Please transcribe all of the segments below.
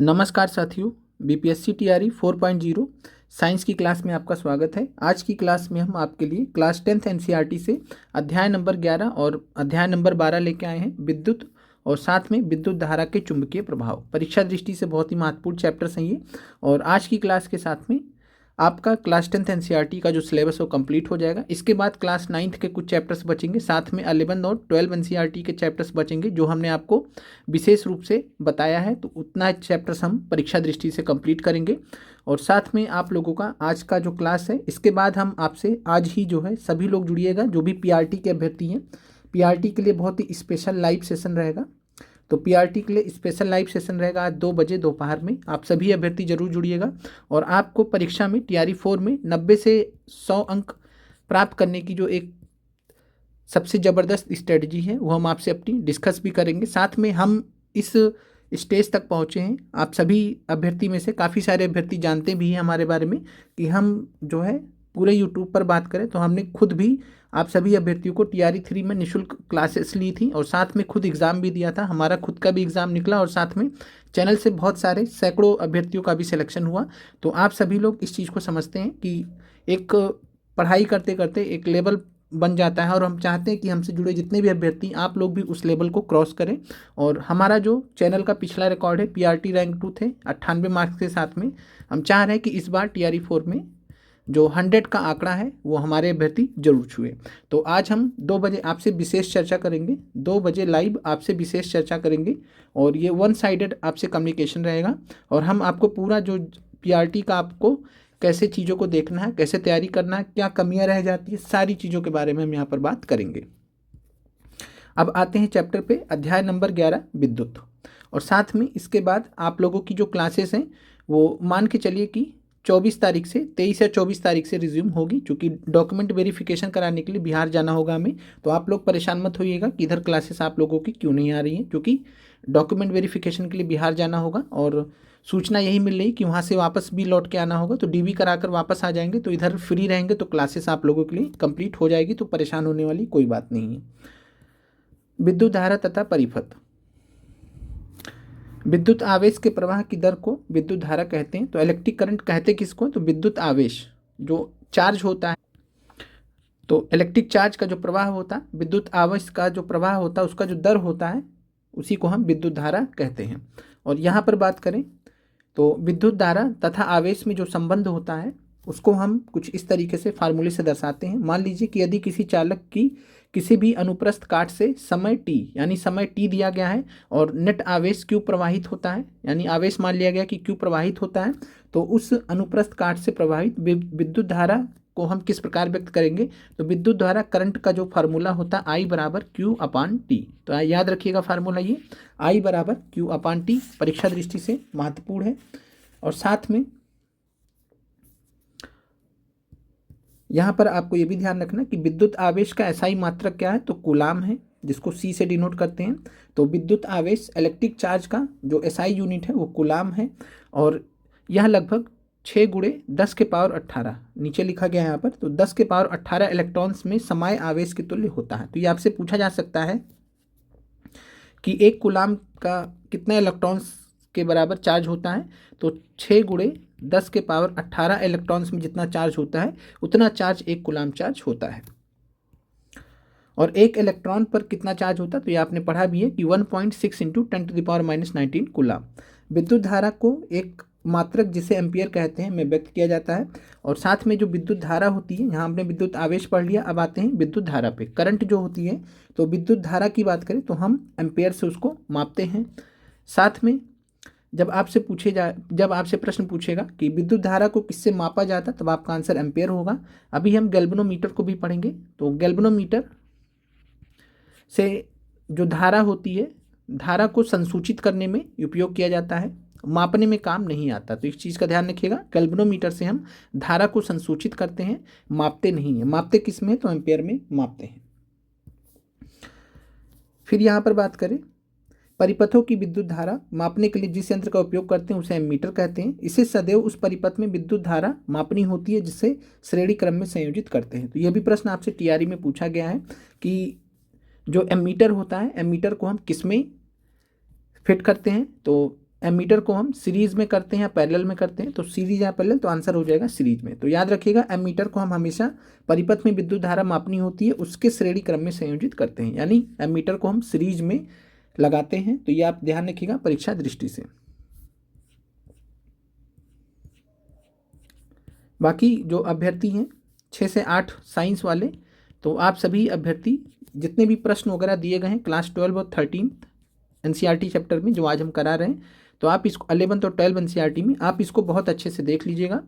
नमस्कार साथियों, BPSC TRE 4.0 science की क्लास में आपका स्वागत है। आज की क्लास में हम आपके लिए क्लास 10th एनसीईआरटी से अध्याय नंबर 11 और अध्याय नंबर 12 लेके आए हैं, विद्युत और साथ में विद्युत धारा के चुंबकीय प्रभाव। परीक्षा दृष्टि से बहुत ही महत्वपूर्ण चैप्टर्स हैं ये। और आज की क्लास के साथ में आपका क्लास 10th एनसीईआरटी का जो सिलेबस वो कंप्लीट हो जाएगा। इसके बाद क्लास 9th के कुछ चैप्टर्स बचेंगे, साथ में 11 और 12 एनसीईआरटी के चैप्टर्स बचेंगे जो हमने आपको विशेष रूप से बताया है। तो उतना चैप्टर्स हम परीक्षा दृष्टि से कंप्लीट करेंगे। और साथ में आप लोगों का आज का जो क्लास है, इसके बाद हम आपसे आज ही जो है सभी लोग जुड़िएगा जो भी पीआरटी के अभ्यर्थी हैं। पीआरटी के लिए बहुत ही स्पेशल लाइव सेशन रहेगा। तो पीआरटी के लिए स्पेशल लाइव सेशन रहेगा आज 2 बजे दोपहर में। आप सभी अभ्यर्थी जरूर जुड़िएगा। और आपको परीक्षा में टीआरई 4 में 90 से 100 अंक प्राप्त करने की जो एक सबसे ज़बरदस्त स्ट्रेटजी है वो हम आपसे अपनी डिस्कस भी करेंगे। साथ में हम इस स्टेज तक पहुँचे हैं, आप सभी अभ्यर्थी में से काफ़ी सारे अभ्यर्थी जानते भी हैं हमारे बारे में कि हम जो है पूरे यूट्यूब पर बात करें तो हमने खुद भी आप सभी अभ्यर्थियों को टीआरई 3 में निःशुल्क क्लासेस ली थी और साथ में खुद एग्ज़ाम भी दिया था। हमारा खुद का भी एग्ज़ाम निकला और साथ में चैनल से बहुत सारे सैकड़ों अभ्यर्थियों का भी सिलेक्शन हुआ। तो आप सभी लोग इस चीज़ को समझते हैं कि एक पढ़ाई करते करते एक लेवल बन जाता है और हम चाहते हैं कि हमसे जुड़े जितने भी अभ्यर्थी आप लोग भी उस लेवल को क्रॉस करें। और हमारा जो चैनल का पिछला रिकॉर्ड है, पीआरटी रैंक 2 थे 98 मार्क्स के साथ में, हम चाह रहे हैं कि इस बार टीआरई 4 में जो 100 का आंकड़ा है वो हमारे अभ्यर्थी जरूर छुए। तो आज हम 2 बजे आपसे विशेष चर्चा करेंगे, 2 बजे लाइव आपसे विशेष चर्चा करेंगे और ये वन साइडेड आपसे कम्युनिकेशन रहेगा। और हम आपको पूरा जो पीआरटी का आपको कैसे चीज़ों को देखना है, कैसे तैयारी करना है, क्या कमियां रह जाती है, सारी चीज़ों के बारे में हम यहाँ पर बात करेंगे। अब आते हैं चैप्टर पे, अध्याय नंबर 11 विद्युत। और साथ में इसके बाद आप लोगों की जो क्लासेस हैं वो मान के चलिए कि 24 तारीख से 23 या 24 तारीख से रिज्यूम होगी, क्योंकि डॉक्यूमेंट वेरिफिकेशन कराने के लिए बिहार जाना होगा हमें। तो आप लोग परेशान मत होइएगा कि इधर क्लासेस आप लोगों की क्यों नहीं आ रही हैं, क्योंकि डॉक्यूमेंट वेरिफिकेशन के लिए बिहार जाना होगा और सूचना यही मिल रही कि वहाँ से वापस भी लौट के आना होगा। तो डीवी कराकर वापस आ जाएंगे तो इधर फ्री रहेंगे, तो क्लासेस आप लोगों के लिए कंप्लीट हो जाएगी। तो परेशान होने वाली कोई बात नहीं है। विद्युत धारा तथा परिपथ। विद्युत आवेश के प्रवाह की दर को विद्युत धारा कहते हैं। तो इलेक्ट्रिक करंट कहते किसको? तो विद्युत आवेश जो चार्ज होता है, तो इलेक्ट्रिक चार्ज का जो प्रवाह होता है, विद्युत आवेश का जो प्रवाह होता है, उसका जो दर होता है, उसी को हम विद्युत धारा कहते हैं। और यहाँ पर बात करें तो विद्युत धारा तथा आवेश में जो संबंध होता है उसको हम कुछ इस तरीके से फार्मूले से दर्शाते हैं। मान लीजिए कि यदि किसी चालक की किसी भी अनुप्रस्थ काट से समय t यानी समय t दिया गया है और नेट आवेश q प्रवाहित होता है, यानी आवेश मान लिया गया कि q प्रवाहित होता है, तो उस अनुप्रस्थ काट से प्रवाहित विद्युत धारा को हम किस प्रकार व्यक्त करेंगे? तो विद्युत धारा करंट का जो फार्मूला होता है I बराबर Q/T। तो याद रखिएगा फार्मूला ये I बराबर Q/T परीक्षा दृष्टि से महत्वपूर्ण है। और साथ में यहाँ पर आपको ये भी ध्यान रखना कि विद्युत आवेश का SI मात्रक क्या है? तो कूलाम है, जिसको C से डिनोट करते हैं। तो विद्युत आवेश इलेक्ट्रिक चार्ज का जो SI यूनिट है वो कूलाम है और यह लगभग 6 × 10⁻18 नीचे लिखा गया है यहाँ पर। तो 10⁻18 इलेक्ट्रॉन्स में समाय आवेश के तुल्य होता है। तो ये आपसे पूछा जा सकता है कि एक कूलाम का कितने इलेक्ट्रॉन्स के बराबर चार्ज होता है? तो 6 × 10⁻18 इलेक्ट्रॉन्स में जितना चार्ज होता है उतना चार्ज एक कूलाम चार्ज होता है। और एक इलेक्ट्रॉन पर कितना चार्ज होता है? तो ये आपने पढ़ा भी है कि 1.6 × 10⁻−19 कूलाम। विद्युत धारा को एक मात्रक जिसे एम्पियर कहते हैं में व्यक्त किया जाता है। और साथ में जो विद्युत धारा होती है, यहाँ हमने विद्युत आवेश पढ़ लिया, अब आते हैं विद्युत धारा पे। करंट जो होती है, तो विद्युत धारा की बात करें तो हम एम्पियर से उसको मापते हैं। साथ में जब आपसे प्रश्न पूछेगा कि विद्युत धारा को किससे मापा जाता है, तब आपका आंसर एम्पियर होगा। अभी हम गैल्वेनोमीटर को भी पढ़ेंगे। तो गैल्वेनोमीटर से जो धारा होती है, धारा को संसूचित करने में उपयोग किया जाता है, मापने में काम नहीं आता। तो इस चीज़ का ध्यान रखिएगा, गैल्वेनोमीटर से हम धारा को संसूचित करते हैं, मापते नहीं हैं। मापते किस में? तो एम्पियर में मापते हैं। फिर यहाँ पर बात करें परिपथों की विद्युत धारा मापने के लिए जिस यंत्र का उपयोग करते हैं उसे एमीटर कहते हैं। इसे सदैव उस परिपथ में विद्युत धारा मापनी होती है जिसे श्रेणी क्रम में संयोजित करते हैं। तो यह भी प्रश्न आपसे टीआरई में पूछा गया है कि जो एमीटर होता है, एमीटर को हम किस में फिट करते हैं? तो एमीटर को हम सीरीज में करते हैं या पैरेलल में करते हैं, तो सीरीज या पैरेलल, तो आंसर हो जाएगा सीरीज में। तो याद रखिएगा एमीटर को हम हमेशा परिपथ में विद्युत धारा मापनी होती है उसके श्रेणी क्रम में संयोजित करते हैं, यानी एमीटर को हम सीरीज में लगाते हैं। तो ये आप ध्यान रखिएगा परीक्षा दृष्टि से। बाकी जो अभ्यर्थी हैं 6 से 8 साइंस वाले, तो आप सभी अभ्यर्थी जितने भी प्रश्न वगैरह दिए गए हैं क्लास 12 और 13 एनसीईआरटी चैप्टर में जो आज हम करा रहे हैं, तो आप इसको 11th और 12 एनसीईआरटी में आप इसको बहुत अच्छे से देख लीजिएगा।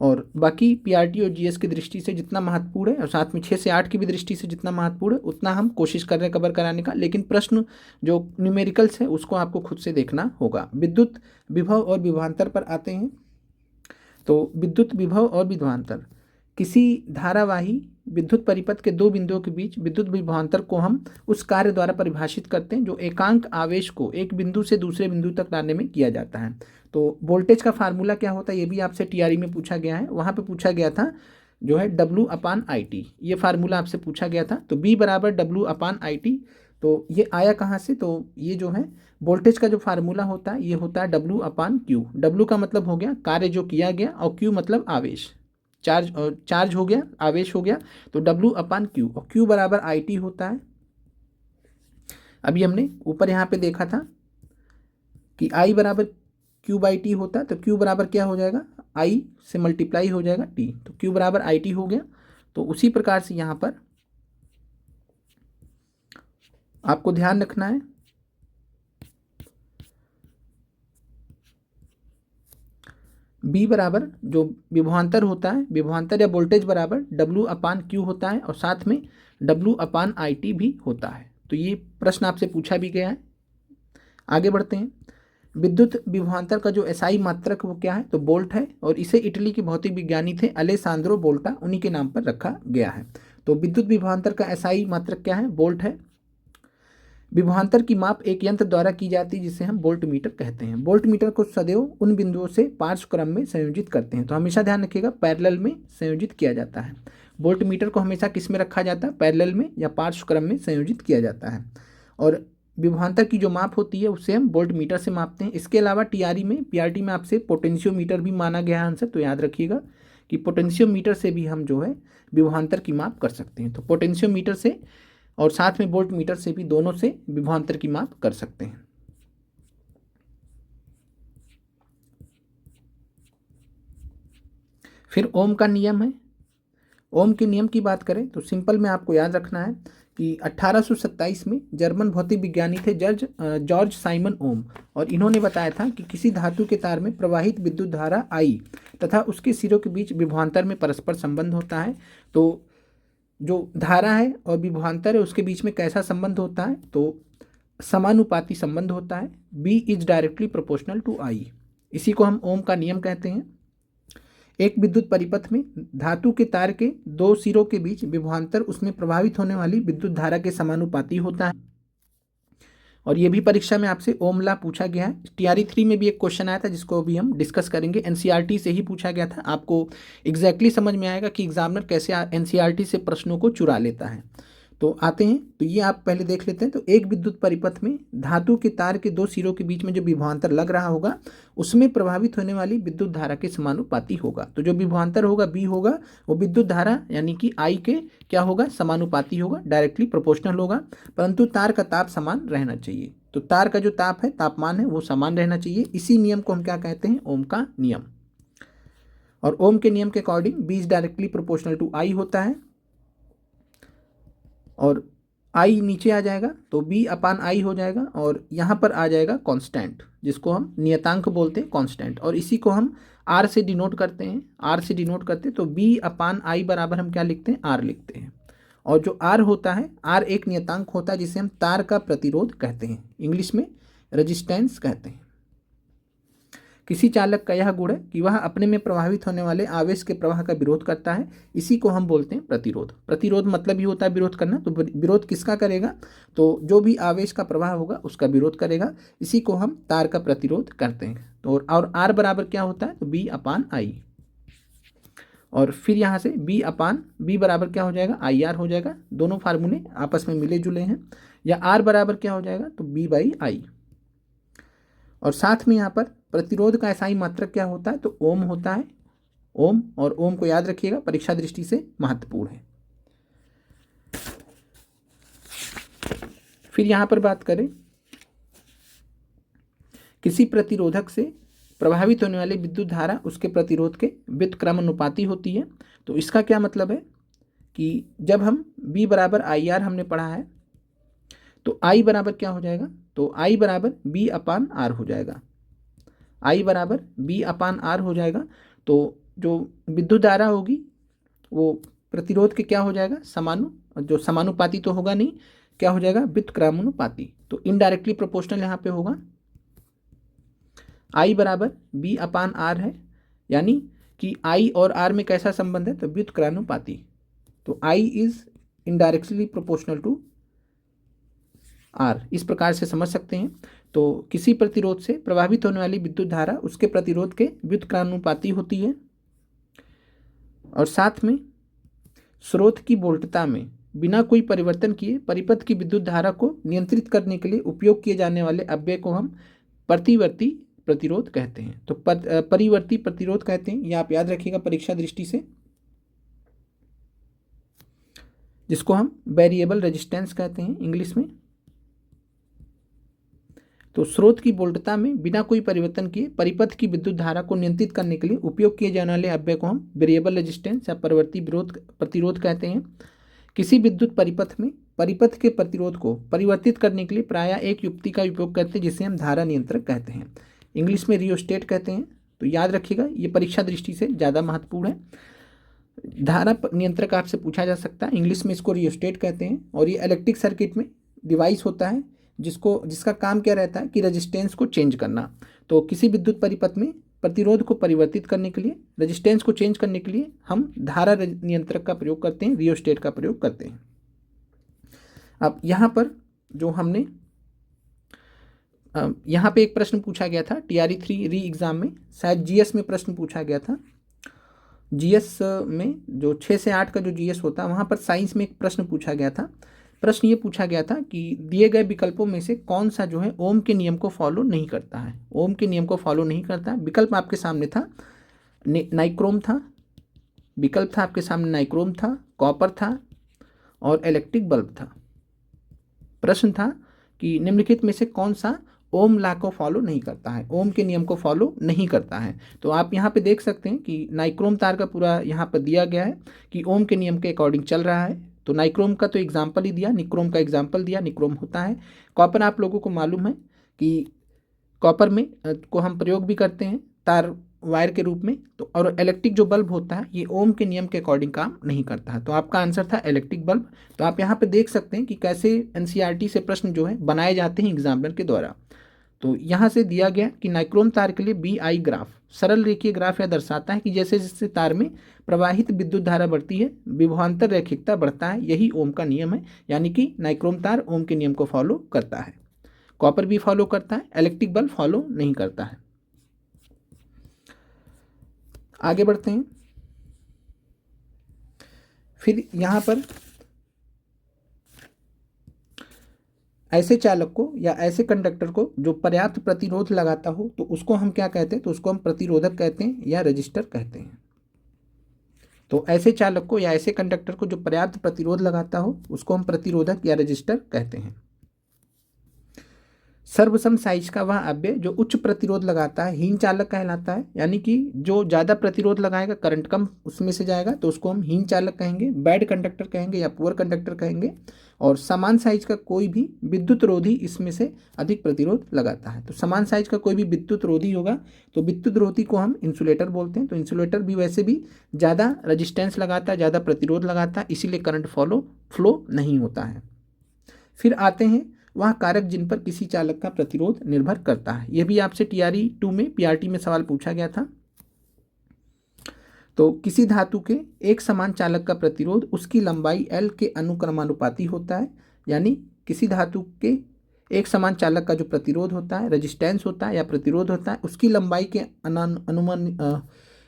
और बाकी पीआरटी और जीएस की दृष्टि से जितना महत्वपूर्ण है और साथ में 6 से 8 की भी दृष्टि से जितना महत्वपूर्ण है उतना हम कोशिश कर रहे हैं कवर कराने का, लेकिन प्रश्न जो न्यूमेरिकल्स है उसको आपको खुद से देखना होगा। विद्युत विभव और विभवांतर पर आते हैं। तो विद्युत विभव और विभवांतर, किसी धारावाही विद्युत परिपथ के दो बिंदुओं के बीच विद्युत विभवांतर को हम उस कार्य द्वारा परिभाषित करते हैं जो एकांक आवेश को एक बिंदु से दूसरे बिंदु तक लाने में किया जाता है। तो वोल्टेज का फार्मूला क्या होता है ये भी आपसे टीआरई में पूछा गया है, वहाँ पे पूछा गया था जो है W/IT, ये फार्मूला आपसे पूछा गया था। तो B बराबर W/IT, तो ये आया कहाँ से, तो ये जो है वोल्टेज का जो फार्मूला होता है ये होता है W/Q। W का मतलब हो गया कार्य जो किया गया और Q मतलब आवेश, चार्ज हो गया, आवेश हो गया, तो W/Q और Q बराबर IT होता है। अभी हमने ऊपर यहाँ पे देखा था कि I बराबर Q/T होता है, तो Q बराबर क्या हो जाएगा, I से मल्टीप्लाई हो जाएगा T, तो Q बराबर IT हो गया। तो उसी प्रकार से यहाँ पर आपको ध्यान रखना है B बराबर जो विभवांतर होता है, विभवांतर या वोल्टेज बराबर W/Q होता है और साथ में W/IT भी होता है। तो ये प्रश्न आपसे पूछा भी गया है। आगे बढ़ते हैं। विद्युत विभवांतर का जो एसआई मात्रक वो क्या है, तो बोल्ट है, और इसे इटली के भौतिक विज्ञानी थे अलेसांद्रो बोल्टा, उन्हीं के नाम पर रखा गया है। तो विद्युत विभवांतर का एसआई मात्रक क्या है, बोल्ट है। विभवांतर की माप एक यंत्र द्वारा की जाती है जिसे हम वोल्ट मीटर कहते हैं। वोल्ट मीटर को सदैव उन बिंदुओं से पार्श्व क्रम में संयोजित करते हैं, तो हमेशा ध्यान रखिएगा पैरेलल में संयोजित किया जाता है। वोल्ट मीटर को हमेशा किस में रखा जाता है, पैरेलल में या पार्श्व क्रम में संयोजित किया जाता है। और विभवांतर की जो माप होती है उससे हम वोल्ट मीटर से मापते हैं। इसके अलावा टीआरई में पीआरटी में आपसे पोटेंशियोमीटर भी माना गया है आंसर, तो याद रखिएगा कि पोटेंशियोमीटर से भी हम जो है विभवांतर की माप कर सकते हैं। तो पोटेंशियोमीटर से और साथ में वोल्ट मीटर से भी, दोनों से विभवांतर की माप कर सकते हैं। फिर ओम का नियम है। ओम के नियम की बात करें तो सिंपल में आपको याद रखना है कि 1827 में जर्मन भौतिक विज्ञानी थे जॉर्ज साइमन ओम, और इन्होंने बताया था कि किसी धातु के तार में प्रवाहित विद्युत धारा I तथा उसके सिरों के बीच विभवांतर में परस्पर संबंध होता है। तो जो धारा है और विभवांतर है उसके बीच में कैसा संबंध होता है, तो समानुपाती संबंध होता है। B is directly proportional to I, इसी को हम ओम का नियम कहते हैं। एक विद्युत परिपथ में धातु के तार के दो सिरों के बीच विभवांतर उसमें प्रभावित होने वाली विद्युत धारा के समानुपाती होता है। और ये भी परीक्षा में आपसे ओम लॉ पूछा गया है। टीआरई 3 में भी एक क्वेश्चन आया था जिसको अभी हम डिस्कस करेंगे, एनसीईआरटी से ही पूछा गया था। आपको एग्जैक्टली समझ में आएगा कि एग्जामिनर कैसे एनसीईआरटी से प्रश्नों को चुरा लेता है। तो आते हैं, तो ये आप पहले देख लेते हैं। तो एक विद्युत परिपथ में धातु के तार के दो सिरों के बीच में जो विभवांतर लग रहा होगा उसमें प्रभावित होने वाली विद्युत धारा के समानुपाती होगा। तो जो विभवांतर होगा B होगा वो विद्युत धारा यानी कि I के क्या होगा, समानुपाती होगा, डायरेक्टली प्रोपोर्शनल होगा, परंतु तार का ताप समान रहना चाहिए। तो तार का जो ताप है, तापमान है, वो समान रहना चाहिए। इसी नियम को हम क्या कहते हैं, ओम का नियम। और ओम के नियम के according B is directly proportional to I होता है, और I नीचे आ जाएगा तो B/I हो जाएगा, और यहाँ पर आ जाएगा कांस्टेंट जिसको हम नियतांक बोलते हैं, कांस्टेंट, और इसी को हम R से डिनोट करते हैं। R से डिनोट करते हैं तो B/I बराबर हम क्या लिखते हैं, R लिखते हैं। और जो R होता है, R एक नियतांक होता है जिसे हम तार का प्रतिरोध कहते हैं, इंग्लिश में रेजिस्टेंस कहते हैं। किसी चालक का यह गुण है कि वह अपने में प्रभावित होने वाले आवेश के प्रवाह का विरोध करता है, इसी को हम बोलते हैं प्रतिरोध। प्रतिरोध मतलब ही होता है विरोध करना, तो विरोध किसका करेगा, तो जो भी आवेश का प्रवाह होगा उसका विरोध करेगा, इसी को हम तार का प्रतिरोध करते हैं। तो और R बराबर क्या होता है, तो B/I, और फिर यहाँ से B बराबर क्या हो जाएगा, IR हो जाएगा। दोनों फार्मूले आपस में मिले जुले हैं। या R बराबर क्या हो जाएगा, तो B/I। और साथ में यहाँ पर प्रतिरोध का SI मात्रक क्या होता है, तो ओम होता है, ओम, और ओम को याद रखिएगा, परीक्षा दृष्टि से महत्वपूर्ण है। फिर यहाँ पर बात करें, किसी प्रतिरोधक से प्रभावित होने वाली विद्युत धारा उसके प्रतिरोध के व्युत्क्रमानुपाती होती है। तो इसका क्या मतलब है कि जब हम B बराबर IR हमने पढ़ा है, तो I बराबर क्या हो जाएगा, तो I बराबर B अपान R हो जाएगा, I बराबर B अपान R हो जाएगा। तो जो विद्युत धारा होगी वो प्रतिरोध के क्या हो जाएगा, जो समानुपाती तो होगा नहीं, क्या हो जाएगा, व्युत्क्रमानुपाती। तो इनडायरेक्टली प्रोपोर्शनल यहाँ पे होगा। I बराबर B अपान R है, यानी कि I और R में कैसा संबंध है, तो व्युत्क्रमानुपाती। तो I is indirectly proportional to R, इस प्रकार से समझ सकते हैं। तो किसी प्रतिरोध से प्रभावित होने वाली विद्युत धारा उसके प्रतिरोध के व्युत्क्रमानुपाती होती है। और साथ में स्रोत की वोल्टता में बिना कोई परिवर्तन किए परिपथ की विद्युत धारा को नियंत्रित करने के लिए उपयोग किए जाने वाले अव्यय को हम प्रतिवर्ती प्रतिरोध कहते हैं। तो परिवर्ती प्रतिरोध कहते हैं, ये आप याद रखिएगा परीक्षा दृष्टि से, जिसको हम वेरिएबल रेजिस्टेंस कहते हैं इंग्लिश में। तो स्रोत की वोल्टता में बिना कोई परिवर्तन किए परिपथ की विद्युत धारा को नियंत्रित करने के लिए उपयोग किए जाने वाले अव्यय को हम वेरिएबल रेजिस्टेंस या परिवर्ती प्रतिरोध कहते हैं। किसी विद्युत परिपथ में परिपथ के प्रतिरोध को परिवर्तित करने के लिए प्रायः एक युक्ति का उपयोग करते हैं, जिसे हम धारा नियंत्रक कहते हैं, इंग्लिश में रियोस्टेट कहते हैं। तो याद रखिएगा, ये परीक्षा दृष्टि से ज़्यादा महत्वपूर्ण है। धारा नियंत्रक आपसे पूछा जा सकता है, इंग्लिश में इसको रियोस्टेट कहते हैं। और ये इलेक्ट्रिक सर्किट में डिवाइस होता है जिसका काम क्या रहता है कि रेजिस्टेंस को चेंज करना। तो किसी विद्युत परिपथ में प्रतिरोध को परिवर्तित करने के लिए, रेजिस्टेंस को चेंज करने के लिए हम धारा नियंत्रक का प्रयोग करते हैं, रियोस्टेट का प्रयोग करते हैं। अब यहाँ पर जो हमने यहाँ पे एक प्रश्न पूछा गया था TRE 3 री एग्ज़ाम में, शायद GS में प्रश्न पूछा गया था। GS में जो 6 से 8 का जो GS होता है, वहाँ पर साइंस में एक प्रश्न पूछा गया था। प्रश्न ये पूछा गया था कि दिए गए विकल्पों में से कौन सा जो है ओम के नियम को फॉलो नहीं करता है, ओम के नियम को फॉलो नहीं करता है। विकल्प आपके सामने था, नाइक्रोम था, विकल्प था आपके सामने नाइक्रोम था, कॉपर था और इलेक्ट्रिक बल्ब था। प्रश्न था कि निम्नलिखित में से कौन सा ओम लॉ को फॉलो नहीं करता है, ओम के नियम को फॉलो नहीं करता है। तो आप यहाँ पे देख सकते हैं कि नाइक्रोम तार का पूरा यहाँ पर दिया गया है कि ओम के नियम के अकॉर्डिंग चल रहा है। तो नाइक्रोम का तो एग्जाम्पल ही दिया, निक्रोम का एग्जाम्पल दिया, निक्रोम होता है। कॉपर आप लोगों को मालूम है कि कॉपर में को हम प्रयोग भी करते हैं तार वायर के रूप में। तो और इलेक्ट्रिक जो बल्ब होता है ये ओम के नियम के अकॉर्डिंग काम नहीं करता है। तो आपका आंसर था इलेक्ट्रिक बल्ब। तो आप यहाँ पे देख सकते हैं कि कैसे NCERT से प्रश्न जो है बनाए जाते हैं एग्जामिनर के द्वारा। तो यहाँ से दिया गया कि नाइक्रोम तार के लिए BI ग्राफ, सरल रेखीय ग्राफ यह दर्शाता है कि जैसे जैसे तार में प्रवाहित विद्युत धारा बढ़ती है विभवांतर रैखिकता बढ़ता है, यही ओम का नियम है। यानी कि नाइक्रोम तार ओम के नियम को फॉलो करता है, कॉपर भी फॉलो करता है, इलेक्ट्रिक बल्ब फॉलो नहीं करता है। आगे बढ़ते हैं। फिर यहाँ पर ऐसे चालक को या ऐसे कंडक्टर को जो पर्याप्त प्रतिरोध लगाता हो तो उसको हम क्या कहते हैं, तो उसको हम प्रतिरोधक कहते हैं या रजिस्टर कहते हैं। तो ऐसे चालक को या ऐसे कंडक्टर को जो पर्याप्त प्रतिरोध लगाता हो उसको हम प्रतिरोधक या रजिस्टर कहते हैं। सर्वसम साइज का वह अव्यय जो उच्च प्रतिरोध लगाता है हीन चालक कहलाता है। यानी कि जो ज़्यादा प्रतिरोध लगाएगा, करंट कम उसमें से जाएगा, तो उसको हम हीन चालक कहेंगे, बैड कंडक्टर कहेंगे या पुअर कंडक्टर कहेंगे। और समान साइज का कोई भी विद्युत रोधी इसमें से अधिक प्रतिरोध लगाता है। तो समान साइज का कोई भी विद्युत रोधी होगा तो विद्युत रोधी को हम इंसुलेटर बोलते हैं। तो इंसुलेटर भी वैसे भी ज़्यादा रजिस्टेंस लगाता है, ज़्यादा प्रतिरोध लगाता है, इसीलिए करंट फ्लो नहीं होता है। फिर आते हैं वह कारक जिन पर किसी चालक का प्रतिरोध निर्भर करता है। यह भी आपसे TRE 2 में PRT में सवाल पूछा गया था। तो किसी धातु के एक समान चालक का प्रतिरोध उसकी लंबाई L के अनुक्रमानुपाती होता है। यानी किसी धातु के एक समान चालक का जो प्रतिरोध होता है, रेजिस्टेंस होता है या प्रतिरोध होता है, उसकी लंबाई के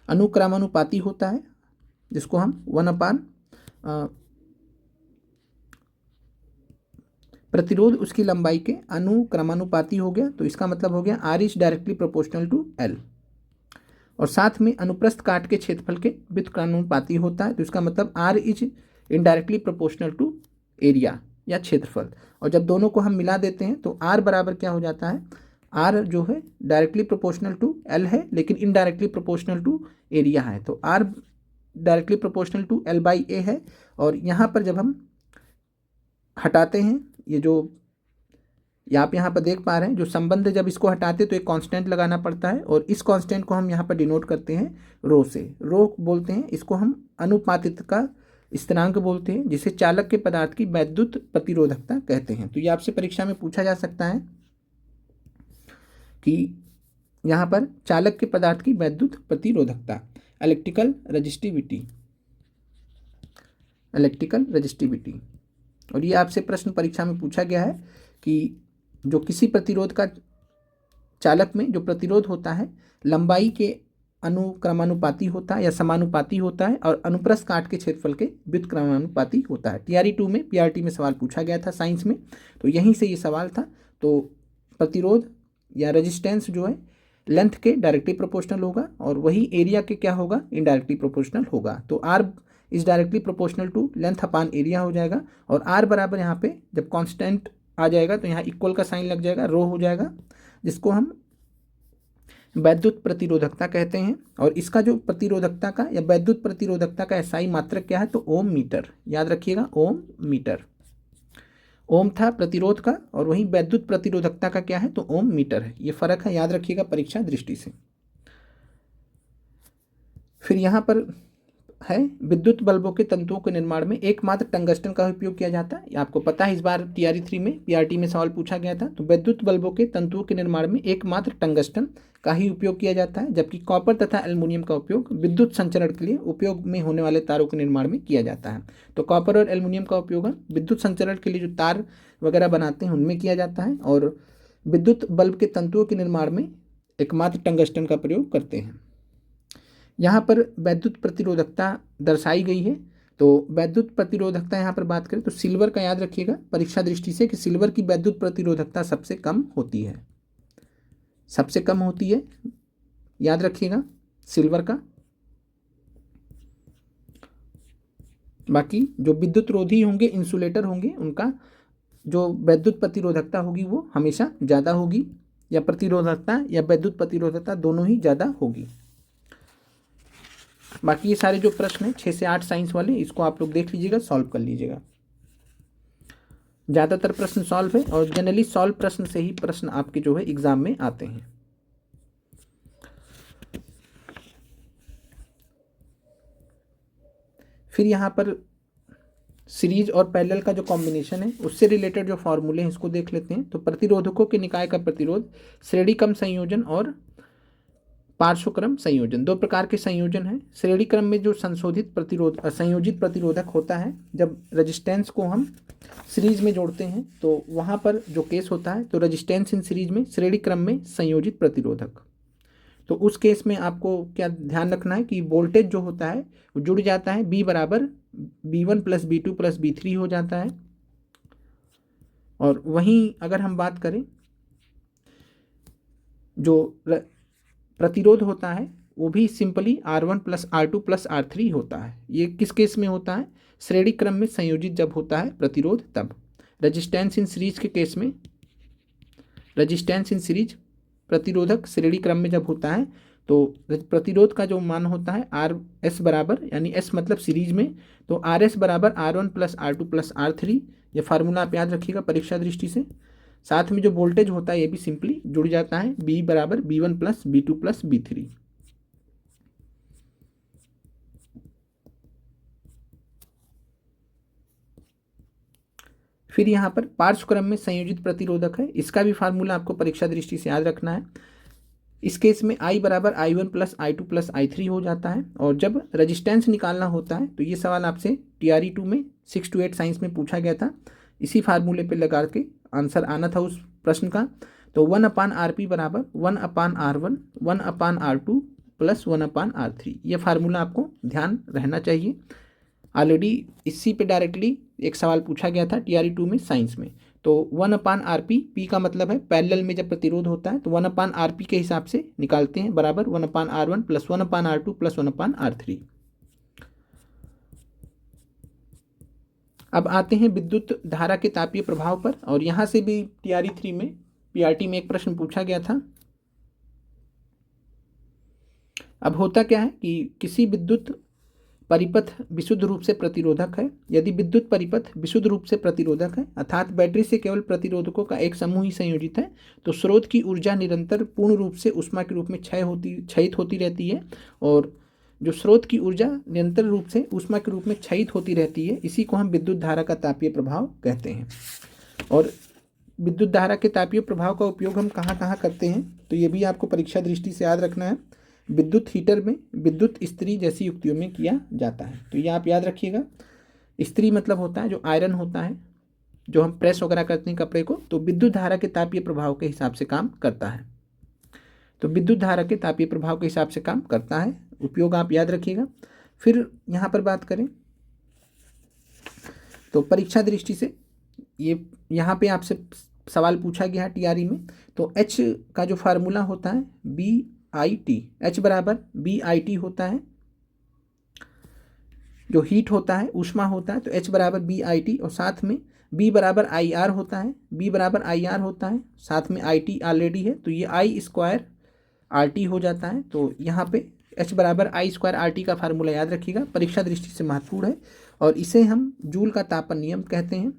अनुक्रमानुपाती होता है, जिसको हम 1/, प्रतिरोध उसकी लंबाई के अनुक्रमानुपाती हो गया, तो इसका मतलब हो गया R is directly proportional to L। और साथ में अनुप्रस्थ काट के क्षेत्रफल के व्युत्क्रमानुपाती होता है, तो इसका मतलब R is indirectly proportional to area या क्षेत्रफल। और जब दोनों को हम मिला देते हैं तो R बराबर क्या हो जाता है, R जो है डायरेक्टली प्रोपोर्शनल टू L है लेकिन इनडायरेक्टली प्रोपोर्शनल टू एरिया है, तो R directly proportional to L/A है। और यहाँ पर जब हम हटाते हैं ये जो आप यहाँ पर देख पा रहे हैं जो संबंध, जब इसको हटाते तो एक कांस्टेंट लगाना पड़ता है और इस कांस्टेंट को हम यहाँ पर डिनोट करते हैं रो से। रो बोलते हैं इसको हम अनुपातित का स्थिरांक बोलते हैं, जिसे चालक के पदार्थ की वैद्युत प्रतिरोधकता कहते हैं। तो ये आपसे परीक्षा में पूछा जा सकता है कि यहाँ पर चालक के पदार्थ की वैद्युत प्रतिरोधकता, इलेक्ट्रिकल रेजिस्टिविटी। और ये आपसे प्रश्न परीक्षा में पूछा गया है कि जो किसी प्रतिरोध का चालक में जो प्रतिरोध होता है लंबाई के अनुक्रमानुपाती होता है या समानुपाती होता है और अनुप्रस्थ काट के क्षेत्रफल के व्युत्क्रमानुपाती होता है। TRE 2 में PRT में सवाल पूछा गया था साइंस में, तो यहीं से ये सवाल था। तो प्रतिरोध या रेजिस्टेंस जो है लेंथ के डायरेक्टली प्रोपोर्शनल होगा और वही एरिया के क्या होगा, इनडायरेक्टली प्रोपोर्शनल होगा। तो R is directly proportional to length upon area हो जाएगा। और R बराबर यहाँ पे जब कांस्टेंट आ जाएगा तो यहाँ इक्वल का साइन लग जाएगा, रो हो जाएगा, जिसको हम वैद्युत प्रतिरोधकता कहते हैं। और इसका जो प्रतिरोधकता का या वैद्युत प्रतिरोधकता का SI मात्रक क्या है, तो ओम मीटर। याद रखिएगा, ओम मीटर। ओम था प्रतिरोध का और वहीं वैद्युत प्रतिरोधकता का क्या है, तो ओम मीटर है। ये फर्क है, याद रखिएगा परीक्षा दृष्टि से। फिर यहाँ पर है विद्युत बल्बों के तंतुओं के निर्माण में एकमात्र टंगस्टन का उपयोग किया जाता है। आपको पता है इस बार TRE 3 में PRT में सवाल पूछा गया था। तो विद्युत बल्बों के तंतुओं के निर्माण में एकमात्र टंगस्टन का ही उपयोग किया जाता है, जबकि कॉपर तथा एल्युमिनियम का उपयोग विद्युत संचरण के लिए उपयोग में होने वाले तारों के निर्माण में किया जाता है। तो कॉपर और एल्युमिनियम का उपयोग विद्युत संचरण के लिए जो तार वगैरह बनाते हैं उनमें किया जाता है, और विद्युत बल्ब के तंतुओं के निर्माण में एकमात्र टंगस्टन का प्रयोग करते हैं। यहाँ पर वैद्युत प्रतिरोधकता दर्शाई गई है। तो वैद्युत प्रतिरोधकता यहाँ पर बात करें तो सिल्वर का याद रखिएगा परीक्षा दृष्टि से कि सिल्वर की वैद्युत प्रतिरोधकता सबसे कम होती है, सबसे कम होती है, याद रखिएगा सिल्वर का। बाकी जो विद्युत रोधी होंगे, इंसुलेटर होंगे, उनका जो वैद्युत प्रतिरोधकता होगी वो हमेशा ज़्यादा होगी, या प्रतिरोधकता या वैद्युत प्रतिरोधकता दोनों ही ज़्यादा होगी। बाकी ये सारे जो प्रश्न हैं 6 से 8 साइंस वाले, इसको आप लोग देख लीजिएगा, सॉल्व कर लीजिएगा। ज़्यादातर प्रश्न सॉल्व है और जनरली सॉल्व प्रश्न से ही प्रश्न आपके जो है एग्जाम में आते हैं। फिर यहाँ पर सीरीज और पैरेलल का जो कॉम्बिनेशन है उससे रिलेटेड जो फॉर्मूले हैं इसको देख लेते हैं। तो प्रतिरोधकों के निकाय का प्रतिरोध श्रेणी क्रम संयोजन और पार्श्वक्रम संयोजन, दो प्रकार के संयोजन हैं। श्रेणी क्रम में जो संयोजित प्रतिरोधक होता है, जब रेजिस्टेंस को हम सीरीज में जोड़ते हैं तो वहाँ पर जो केस होता है, तो रेजिस्टेंस इन सीरीज में श्रेणी क्रम में संयोजित प्रतिरोधक। तो उस केस में आपको क्या ध्यान रखना है कि वोल्टेज जो होता है वो जुड़ जाता है, B बराबर B1 + B2 + B3 हो जाता है। और वहीं अगर हम बात करें जो प्रतिरोध होता है वो भी सिंपली R1 + R2 + R3 होता है। ये किस केस में होता है, श्रेणी क्रम में संयोजित जब होता है प्रतिरोध तब। रेजिस्टेंस इन सीरीज के केस में, रेजिस्टेंस इन सीरीज प्रतिरोधक श्रेणी क्रम में जब होता है तो प्रतिरोध का जो मान होता है RS बराबर, यानी S मतलब सीरीज में, तो RS बराबर R1 + R2 + R3। ये फार्मूला आप याद रखिएगा परीक्षा दृष्टि से। साथ में जो वोल्टेज होता है ये भी सिंपली जुड़ जाता है, B बराबर B1 + B2 + B3। फिर यहाँ पर पार्श्वक्रम में संयोजित प्रतिरोधक है, इसका भी फार्मूला आपको परीक्षा दृष्टि से याद रखना है। इस केस में I बराबर I1 + I2 + I3 हो जाता है। और जब रेजिस्टेंस निकालना होता है तो ये सवाल आपसे TRE 2 में 6 to 8 साइंस में पूछा गया था। इसी फार्मूले पे लगा के आंसर आना था उस प्रश्न का। तो 1/RP बराबर 1/R1 1/R2 + 1/R3। ये फार्मूला आपको ध्यान रहना चाहिए। ऑलरेडी इसी पे डायरेक्टली एक सवाल पूछा गया था TRE 2 में साइंस में। तो 1/RP, पी का मतलब है पैरेलल में जब प्रतिरोध होता है तो 1/RP के हिसाब से निकालते हैं, बराबर 1/R1 plus 1/R2 plus 1/R3। अब आते हैं विद्युत धारा के तापीय प्रभाव पर, और यहाँ से भी TRE 3 में PRT में एक प्रश्न पूछा गया था। अब होता क्या है कि किसी विद्युत परिपथ विशुद्ध रूप से प्रतिरोधक है। यदि विद्युत परिपथ विशुद्ध रूप से प्रतिरोधक है, अर्थात बैटरी से केवल प्रतिरोधकों का एक समूह ही संयोजित है, तो स्रोत की ऊर्जा निरंतर पूर्ण रूप से ऊष्मा के रूप में क्षयित होती रहती है, और जो स्रोत की ऊर्जा निरंतर रूप से ऊष्मा के रूप में क्षयित होती रहती है, इसी को हम विद्युत धारा का तापीय प्रभाव कहते हैं। और विद्युत धारा के तापीय प्रभाव का उपयोग हम कहाँ कहाँ करते हैं, तो ये भी आपको परीक्षा दृष्टि से याद रखना है। विद्युत हीटर में, विद्युत इस्त्री जैसी युक्तियों में किया जाता है। तो ये आप याद रखिएगा। इस्त्री मतलब होता है जो आयरन होता है, जो हम प्रेस वगैरह करते हैं कपड़े को, तो विद्युत धारा के तापीय प्रभाव के हिसाब से काम करता है। तो विद्युत धारा के तापीय प्रभाव के हिसाब से काम करता है, उपयोग आप याद रखिएगा। फिर यहाँ पर बात करें तो परीक्षा दृष्टि से ये यहाँ पे आपसे सवाल पूछा गया है TRE में, तो H का जो फार्मूला होता है BIT, H बराबर BIT होता है। जो हीट होता है, ऊष्मा होता है, तो H बराबर BIT, और साथ में B बराबर IR होता है, B बराबर IR होता है, साथ में IT ऑलरेडी है, तो ये I² RT हो जाता है। तो यहाँ पे H बराबर I² RT का फार्मूला याद रखिएगा, परीक्षा दृष्टि से महत्वपूर्ण है, और इसे हम जूल का तापन नियम कहते हैं।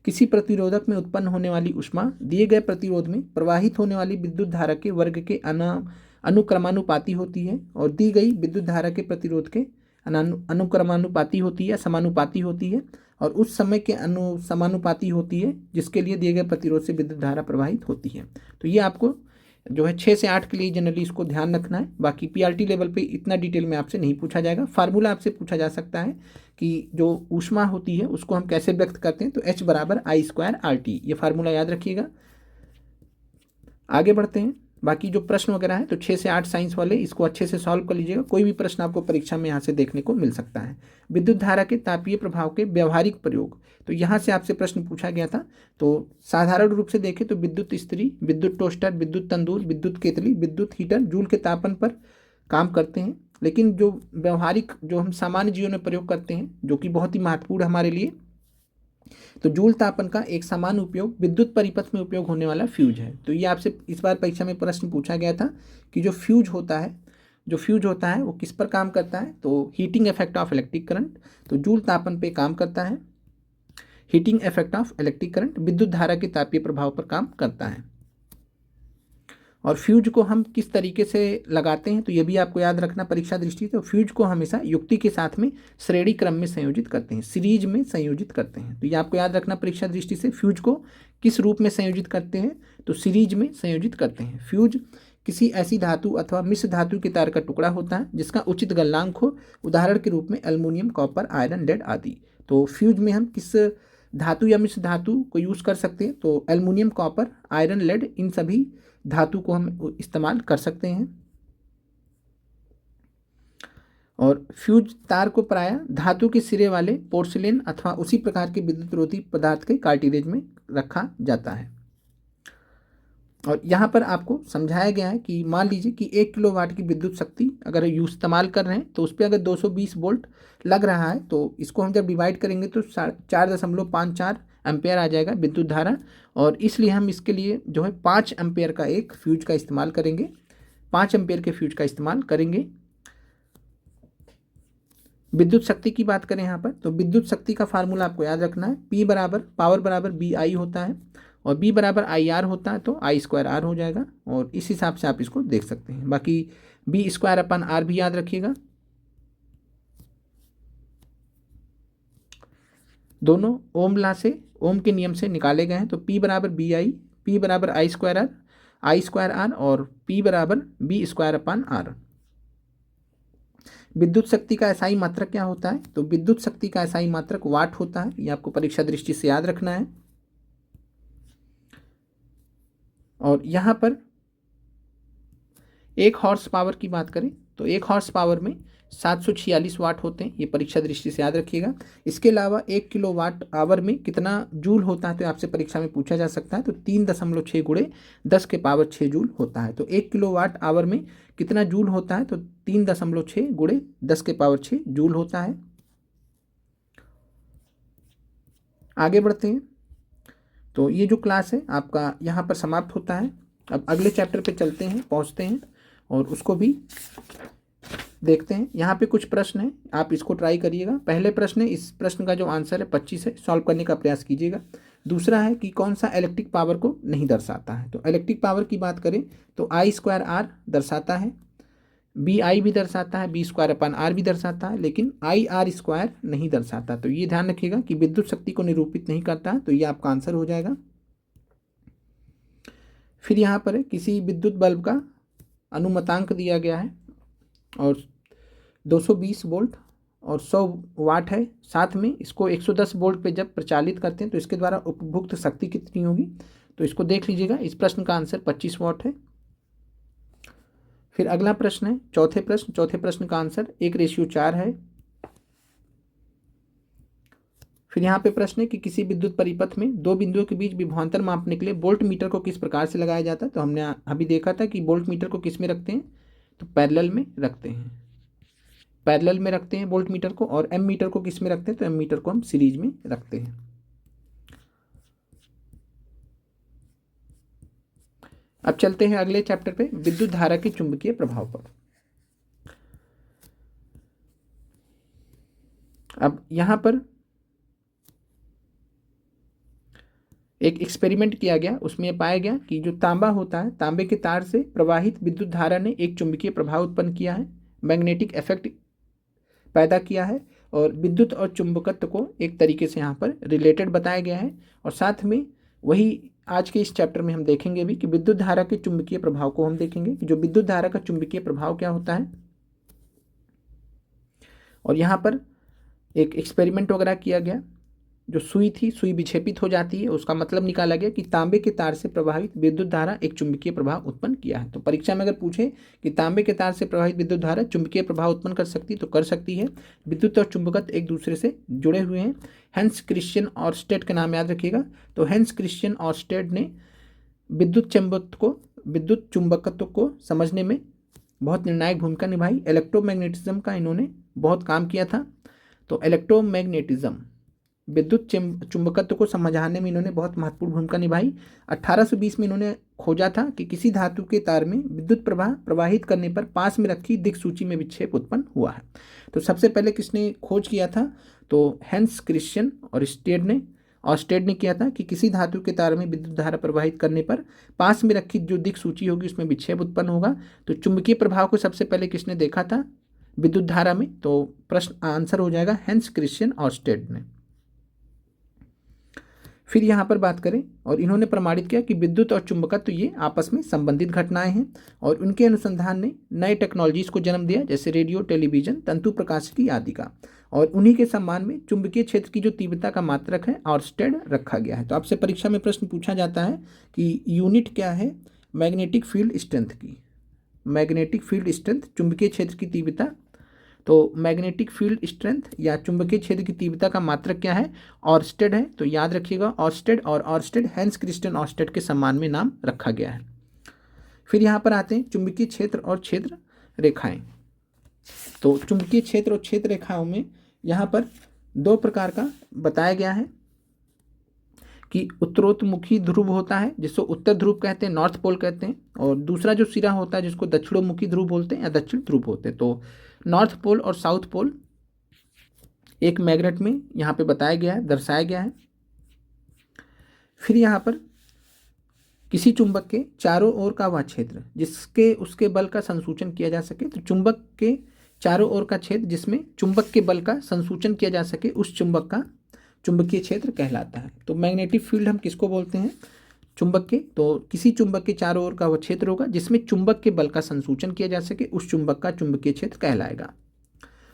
किसी प्रतिरोधक में उत्पन्न होने वाली ऊष्मा दिए गए प्रतिरोध में प्रवाहित होने वाली विद्युत धारा के वर्ग के अनुक्रमानुपाती होती है, और दी गई विद्युत धारा के प्रतिरोध के अनुक्रमानुपाती होती है, समानुपाती होती है, और उस समय के समानुपाती होती है जिसके लिए दिए गए प्रतिरोध से विद्युत धारा प्रवाहित होती है। तो ये आपको जो है 6 से 8 के लिए जनरली इसको ध्यान रखना है। बाकी PRT लेवल पे इतना डिटेल में आपसे नहीं पूछा जाएगा। फार्मूला आपसे पूछा जा सकता है कि जो ऊष्मा होती है उसको हम कैसे व्यक्त करते हैं, तो H बराबर I² RT, ये फार्मूला याद रखिएगा। आगे बढ़ते हैं। बाकी जो प्रश्न वगैरह है तो 6 से 8 साइंस वाले इसको अच्छे से सॉल्व कर लीजिएगा, कोई भी प्रश्न आपको परीक्षा में यहाँ से देखने को मिल सकता है। विद्युत धारा के तापीय प्रभाव के व्यवहारिक प्रयोग, तो यहाँ से आपसे प्रश्न पूछा गया था। तो साधारण रूप से देखें तो विद्युत इस्त्री, विद्युत टोस्टर, विद्युत तंदूर, विद्युत केतली, विद्युत हीटर जूल के तापन पर काम करते हैं, लेकिन जो व्यवहारिक, जो हम सामान्य जीवन में प्रयोग करते हैं, जो कि बहुत ही महत्वपूर्ण हमारे लिए, तो जूल तापन का एक सामान्य उपयोग विद्युत परिपथ में उपयोग होने वाला फ्यूज है। तो ये आपसे इस बार परीक्षा में प्रश्न पूछा गया था कि जो फ्यूज होता है वो किस पर काम करता है, तो heating effect of electric current, तो जूल तापन पे काम करता है। Heating effect of electric current विद्युत धारा के तापीय प्रभाव पर काम करता है। और फ्यूज को हम किस तरीके से लगाते हैं, तो ये भी आपको याद रखना परीक्षा दृष्टि। तो फ्यूज को हमेशा युक्ति के साथ में श्रेणी क्रम में संयोजित करते हैं, सीरीज में संयोजित करते हैं। तो ये आपको याद रखना परीक्षा दृष्टि से, फ्यूज को किस रूप में संयोजित करते हैं, तो सीरीज में संयोजित करते हैं। फ्यूज किसी ऐसी धातु अथवा मिश्र धातु के तार का टुकड़ा होता है जिसका उचित गलनांक हो, उदाहरण के रूप में एल्युमिनियम, कॉपर, आयरन, लेड आदि। तो फ्यूज में हम किस धातु या मिश्र धातु को यूज़ कर सकते हैं, तो एल्युमिनियम, कॉपर, आयरन, लेड, इन सभी धातु को हम इस्तेमाल कर सकते हैं। और फ्यूज तार को प्रायः धातु के सिरे वाले पोर्सिलेन अथवा उसी प्रकार के विद्युतरोधी पदार्थ के कार्टिलेज में रखा जाता है। और यहाँ पर आपको समझाया गया है कि मान लीजिए कि 1 किलोवाट की विद्युत शक्ति अगर इस्तेमाल कर रहे हैं, तो उस पर अगर 220 वोल्ट लग रहा है, तो इसको हम जब डिवाइड करेंगे तो 4.54 एम्पेयर आ जाएगा विद्युत धारा। और इसलिए हम इसके लिए जो है 5 एम्पेयर का एक फ्यूज का इस्तेमाल करेंगे, 5 एम्पेयर के फ्यूज का इस्तेमाल करेंगे। विद्युत शक्ति की बात करें यहाँ पर, तो विद्युत शक्ति का फार्मूला आपको याद रखना है, P बराबर पावर बराबर BI होता है, और B बराबर IR होता है, तो I² R हो जाएगा। और इस हिसाब से आप इसको देख सकते हैं। बाकी B²/R भी याद रखिएगा। दोनों ओम के नियम से निकाले गए हैं। तो P बराबर BI, P बराबर I² R और P बराबर B²/R। विद्युत शक्ति का एसआई मात्रक क्या होता है, तो विद्युत शक्ति का एसआई मात्रक वाट होता है। ये आपको परीक्षा दृष्टि से याद रखना है। और यहाँ पर 1 हॉर्स पावर की बात करें तो 1 हॉर्स पावर में 746 वाट होते हैं, ये परीक्षा दृष्टि से याद रखिएगा। इसके अलावा 1 किलो वाट आवर में कितना जूल होता है, तो आपसे परीक्षा में पूछा जा सकता है। तो 3.6 गुणे 10 के पावर 6 जूल होता है। तो 1 किलो वाट आवर में कितना जूल होता है, तो 3.6 गुणे 10 के पावर 6 जूल होता है। आगे बढ़ते हैं। तो ये जो क्लास है आपका यहाँ पर समाप्त होता है। अब अगले चैप्टर पे चलते हैं, पहुँचते हैं और उसको भी देखते हैं। यहाँ पे कुछ प्रश्न हैं, आप इसको ट्राई करिएगा। पहले प्रश्न है, इस प्रश्न का जो आंसर है 25 है, सॉल्व करने का प्रयास कीजिएगा। दूसरा है कि कौन सा इलेक्ट्रिक पावर को नहीं दर्शाता है। तो इलेक्ट्रिक पावर की बात करें तो I²R दर्शाता है, BI भी दर्शाता है, B²/R भी दर्शाता है, लेकिन IR² नहीं दर्शाता। तो ये ध्यान रखिएगा कि विद्युत शक्ति को निरूपित नहीं करता है, तो ये आपका आंसर हो जाएगा। फिर यहाँ पर है किसी विद्युत बल्ब का अनुमतांक दिया गया है और 220 वोल्ट और 100 वाट है, साथ में इसको 110 वोल्ट पे जब प्रचालित करते हैं तो इसके द्वारा उपभुक्त शक्ति कितनी होगी, तो इसको देख लीजिएगा। इस प्रश्न का आंसर 25 वाट है। फिर अगला प्रश्न है चौथे प्रश्न का आंसर 1:4 है। फिर यहाँ पे प्रश्न है कि किसी विद्युत परिपथ में दो बिंदुओं के बीच विभवांतर मापने के लिए वोल्ट मीटर को किस प्रकार से लगाया जाता है। तो हमने अभी देखा था कि वोल्ट मीटर को किस में रखते हैं, तो पैरेलल में रखते हैं, पैरेलल में रखते हैं वोल्ट मीटर को। और एम मीटर को किस में रखते हैं, तो एम मीटर को हम सीरीज में रखते हैं। अब चलते हैं अगले चैप्टर पे, विद्युत धारा के चुंबकीय प्रभाव पर। अब यहाँ पर एक एक्सपेरिमेंट किया गया, उसमें पाया गया कि जो तांबा होता है, तांबे के तार से प्रवाहित विद्युत धारा ने एक चुंबकीय प्रभाव उत्पन्न किया है, मैग्नेटिक इफेक्ट पैदा किया है और विद्युत और चुंबकत्व को एक तरीके से यहाँ पर रिलेटेड बताया गया है। और साथ में वही आज के इस चैप्टर में हम देखेंगे भी कि विद्युत धारा के चुंबकीय प्रभाव को हम देखेंगे कि जो विद्युत धारा का चुंबकीय प्रभाव क्या होता है। और यहाँ पर एक एक्सपेरिमेंट वगैरह किया गया, जो सुई थी, सुई विक्षेपित हो जाती है, उसका मतलब निकाला गया कि तांबे के तार से प्रवाहित विद्युत धारा एक चुंबकीय प्रभाव उत्पन्न किया है। तो परीक्षा में अगर पूछे कि तांबे के तार से प्रवाहित विद्युत धारा चुंबकीय प्रभाव उत्पन्न कर सकती है, तो कर सकती है। विद्युत और चुंबकत्व एक दूसरे से जुड़े हुए हैं। हेंस क्रिश्चियन ऑर्स्टेड के नाम याद रखिएगा। तो हेंस क्रिश्चियन ऑर्स्टेड ने विद्युत चुंबकत्व को समझने में बहुत निर्णायक भूमिका निभाई। इलेक्ट्रोमैग्नेटिज्म का इन्होंने बहुत काम किया था। तो इलेक्ट्रोमैग्नेटिज्म, विद्युत चुंबकत्व को समझाने में इन्होंने बहुत महत्वपूर्ण भूमिका निभाई। 1820 में इन्होंने खोजा था कि किसी धातु के तार में विद्युत प्रवाह प्रवाहित करने पर पास में रखी दिक्सूची में विक्षेप उत्पन्न हुआ है। तो सबसे पहले किसने खोज किया था, तो हेंस क्रिश्चियन ऑर्स्टेड ने किया था कि किसी धातु के तार में विद्युत धारा प्रवाहित करने पर पास में रखी जो दिक्सूची होगी उसमें विक्षेप उत्पन्न होगा। तो चुंबकीय प्रभाव को सबसे पहले किसने देखा था विद्युत धारा में, तो प्रश्न आंसर हो जाएगा हेंस क्रिश्चियन ऑर्स्टेड ने। फिर यहाँ पर बात करें और इन्होंने प्रमाणित किया कि विद्युत और चुंबकत्व तो ये आपस में संबंधित घटनाएं हैं और उनके अनुसंधान ने नए टेक्नोलॉजीज को जन्म दिया, जैसे रेडियो, टेलीविजन, तंतु प्रकाशिकी आदि का। और उन्हीं के सम्मान में चुंबकीय क्षेत्र की जो तीव्रता का मात्रक है ऑर्स्टेड रखा गया है। तो आपसे परीक्षा में प्रश्न पूछा जाता है कि यूनिट क्या है मैग्नेटिक फील्ड स्ट्रेंथ की। मैग्नेटिक फील्ड स्ट्रेंथ चुंबकीय क्षेत्र की तीव्रता, तो मैग्नेटिक फील्ड स्ट्रेंथ या चुंबकीय क्षेत्र की तीव्रता का मात्रक क्या है, ऑर्स्टेड है। तो याद रखिएगा ऑर्स्टेड, और ऑर्स्टेड हेंस क्रिश्चियन ऑर्स्टेड के सम्मान में नाम रखा गया है। फिर यहाँ पर आते हैं चुंबकीय क्षेत्र और क्षेत्र रेखाएं। तो चुंबकीय क्षेत्र और क्षेत्र रेखाओं में यहाँ पर दो प्रकार का बताया गया है कि उत्तरोन्मुखी ध्रुव होता है जिसको उत्तर ध्रुव कहते हैं, नॉर्थ पोल कहते हैं, और दूसरा जो सिरा होता है जिसको दक्षिणोन्मुखी ध्रुव बोलते हैं या दक्षिण ध्रुव बोलते हैं। तो नॉर्थ पोल और साउथ पोल एक मैग्नेट में यहाँ पे बताया गया है, दर्शाया गया है। फिर यहाँ पर किसी चुंबक के चारों ओर का वह क्षेत्र जिसके उसके बल का संसूचन किया जा सके, तो चुंबक के चारों ओर का क्षेत्र जिसमें चुंबक के बल का संसूचन किया जा सके उस चुंबक का चुंबकीय क्षेत्र कहलाता है। तो मैग्नेटिक फील्ड हम किसको बोलते हैं, चुंबक के। तो किसी चुंबक के चारों ओर का वह क्षेत्र होगा जिसमें चुंबक के बल का संसूचन किया जा सके, उस चुंबक का चुंबकीय क्षेत्र कहलाएगा।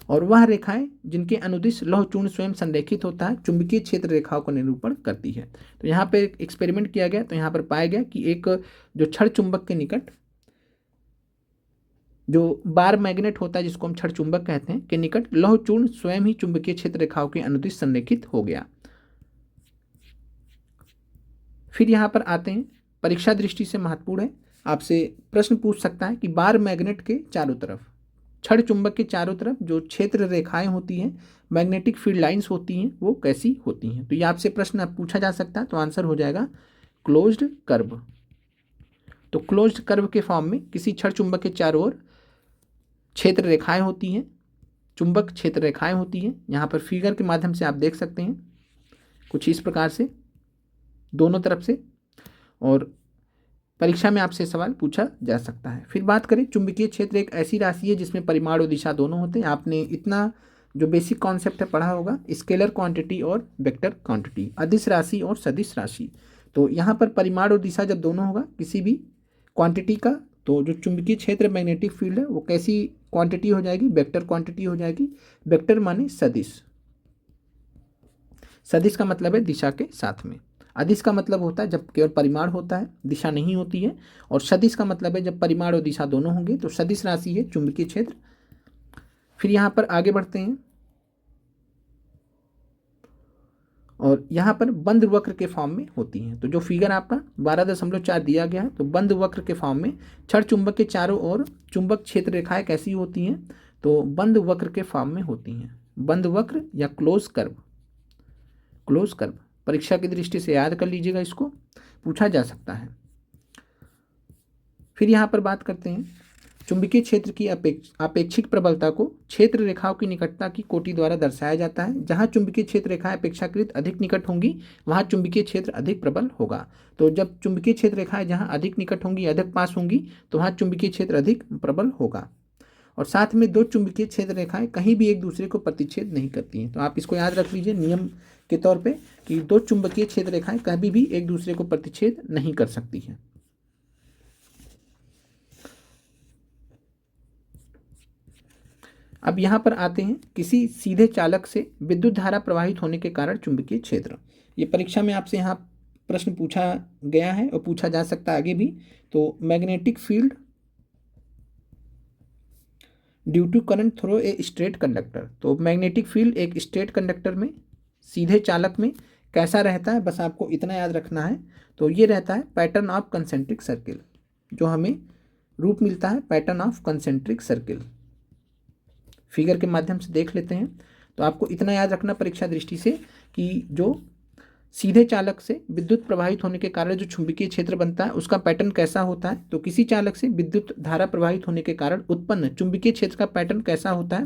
और वह रेखाएं जिनके अनुदिश लौह चूर्ण स्वयं संरेखित होता है चुंबकीय क्षेत्र रेखाओं का निरूपण करती है। तो यहाँ पे एक्सपेरिमेंट किया गया, तो यहाँ पर पाया गया कि एक जो क्षण चुंबक के निकट जो बार मैग्नेट होता है जिसको हम क्षण चुंबक कहते हैं के निकट लौह चूर्ण स्वयं ही चुंबकीय क्षेत्र रेखाओं के अनुदिश संरेखित हो गया। फिर यहाँ पर आते हैं, परीक्षा दृष्टि से महत्वपूर्ण है, आपसे प्रश्न पूछ सकता है कि बार मैग्नेट के चारों तरफ, क्षण चुंबक के चारों तरफ जो क्षेत्र रेखाएं होती हैं, मैग्नेटिक फील्ड लाइंस होती हैं, वो कैसी होती हैं। तो ये आपसे प्रश्न पूछा जा सकता है। तो आंसर हो जाएगा क्लोज्ड कर्व। तो क्लोज्ड कर्व के फॉर्म में किसी क्षण चुंबक के चारों ओर क्षेत्र रेखाएं होती हैं, चुंबक क्षेत्र रेखाएं होती हैं। यहाँ पर फिगर के माध्यम से आप देख सकते हैं कुछ इस प्रकार से दोनों तरफ से, और परीक्षा में आपसे सवाल पूछा जा सकता है। फिर बात करें, चुंबकीय क्षेत्र एक ऐसी राशि है जिसमें परिमाण और दिशा दोनों होते हैं। आपने इतना जो बेसिक कॉन्सेप्ट है पढ़ा होगा, स्केलर क्वांटिटी और वेक्टर क्वांटिटी, अदिश राशि और सदिश राशि। तो यहाँ पर परिमाण और दिशा जब दोनों होगा किसी भी क्वांटिटी का, तो जो चुंबकीय क्षेत्र मैग्नेटिक फील्ड है वो कैसी क्वांटिटी हो जाएगी, वेक्टर क्वांटिटी हो जाएगी। वेक्टर माने सदिश, सदिश का मतलब है दिशा के साथ में। अदिश का मतलब होता है जब केवल परिमाण होता है, दिशा नहीं होती है। और सदिश का मतलब है जब परिमाण और दिशा दोनों होंगे। तो सदिश राशि है चुंबकीय क्षेत्र। फिर यहाँ पर आगे बढ़ते हैं, और यहाँ पर बंद वक्र के फॉर्म में होती हैं। तो जो फिगर आपका 12.4 दिया गया है, तो बंद वक्र के फॉर्म में क्षण चुंबक के चारों ओर चुंबक क्षेत्र रेखाएं कैसी होती हैं, तो बंद वक्र के फॉर्म में होती हैं। बंद वक्र या क्लोज कर्व, क्लोज कर्व परीक्षा की दृष्टि से याद कर लीजिएगा, इसको पूछा जा सकता है। फिर यहाँ पर बात करते हैं, चुंबकीय क्षेत्र की आपेक्षिक प्रबलता को क्षेत्र रेखाओं की निकटता की कोटि द्वारा दर्शाया जाता है। जहाँ चुंबकीय क्षेत्र रेखाएं अपेक्षाकृत अधिक निकट होंगी वहाँ चुंबकीय क्षेत्र अधिक प्रबल होगा। तो जब चुंबकीय क्षेत्र रेखाएं जहाँ अधिक निकट होंगी, अधिक पास होंगी, तो वहाँ चुंबकीय क्षेत्र अधिक प्रबल होगा। और साथ में दो चुंबकीय क्षेत्र रेखाएं कहीं भी एक दूसरे को प्रतिच्छेद नहीं करती हैं। तो आप इसको याद रख लीजिए नियम के तौर पे कि दो चुंबकीय क्षेत्र रेखाएं कभी भी एक दूसरे को प्रतिच्छेद नहीं कर सकती हैं। अब यहाँ पर आते हैं, किसी सीधे चालक से विद्युत धारा प्रवाहित होने के कारण चुंबकीय क्षेत्र। ये परीक्षा में आपसे यहाँ प्रश्न पूछा गया है और पूछा जा सकता है आगे भी। तो magnetic field due to current through a straight conductor. तो मैग्नेटिक फील्ड एक स्ट्रेट कंडक्टर में, सीधे चालक में कैसा रहता है, बस आपको इतना याद रखना है। तो ये रहता है पैटर्न ऑफ कंसेंट्रिक सर्किल, जो हमें रूप मिलता है pattern of concentric circle. Figure के माध्यम से देख लेते हैं। तो आपको इतना याद रखना परीक्षा दृष्टि से कि जो सीधे चालक से विद्युत प्रवाहित होने के कारण जो चुंबकीय क्षेत्र बनता है उसका पैटर्न कैसा होता है। तो किसी चालक से विद्युत धारा प्रवाहित होने के कारण उत्पन्न चुंबकीय क्षेत्र का पैटर्न कैसा होता है।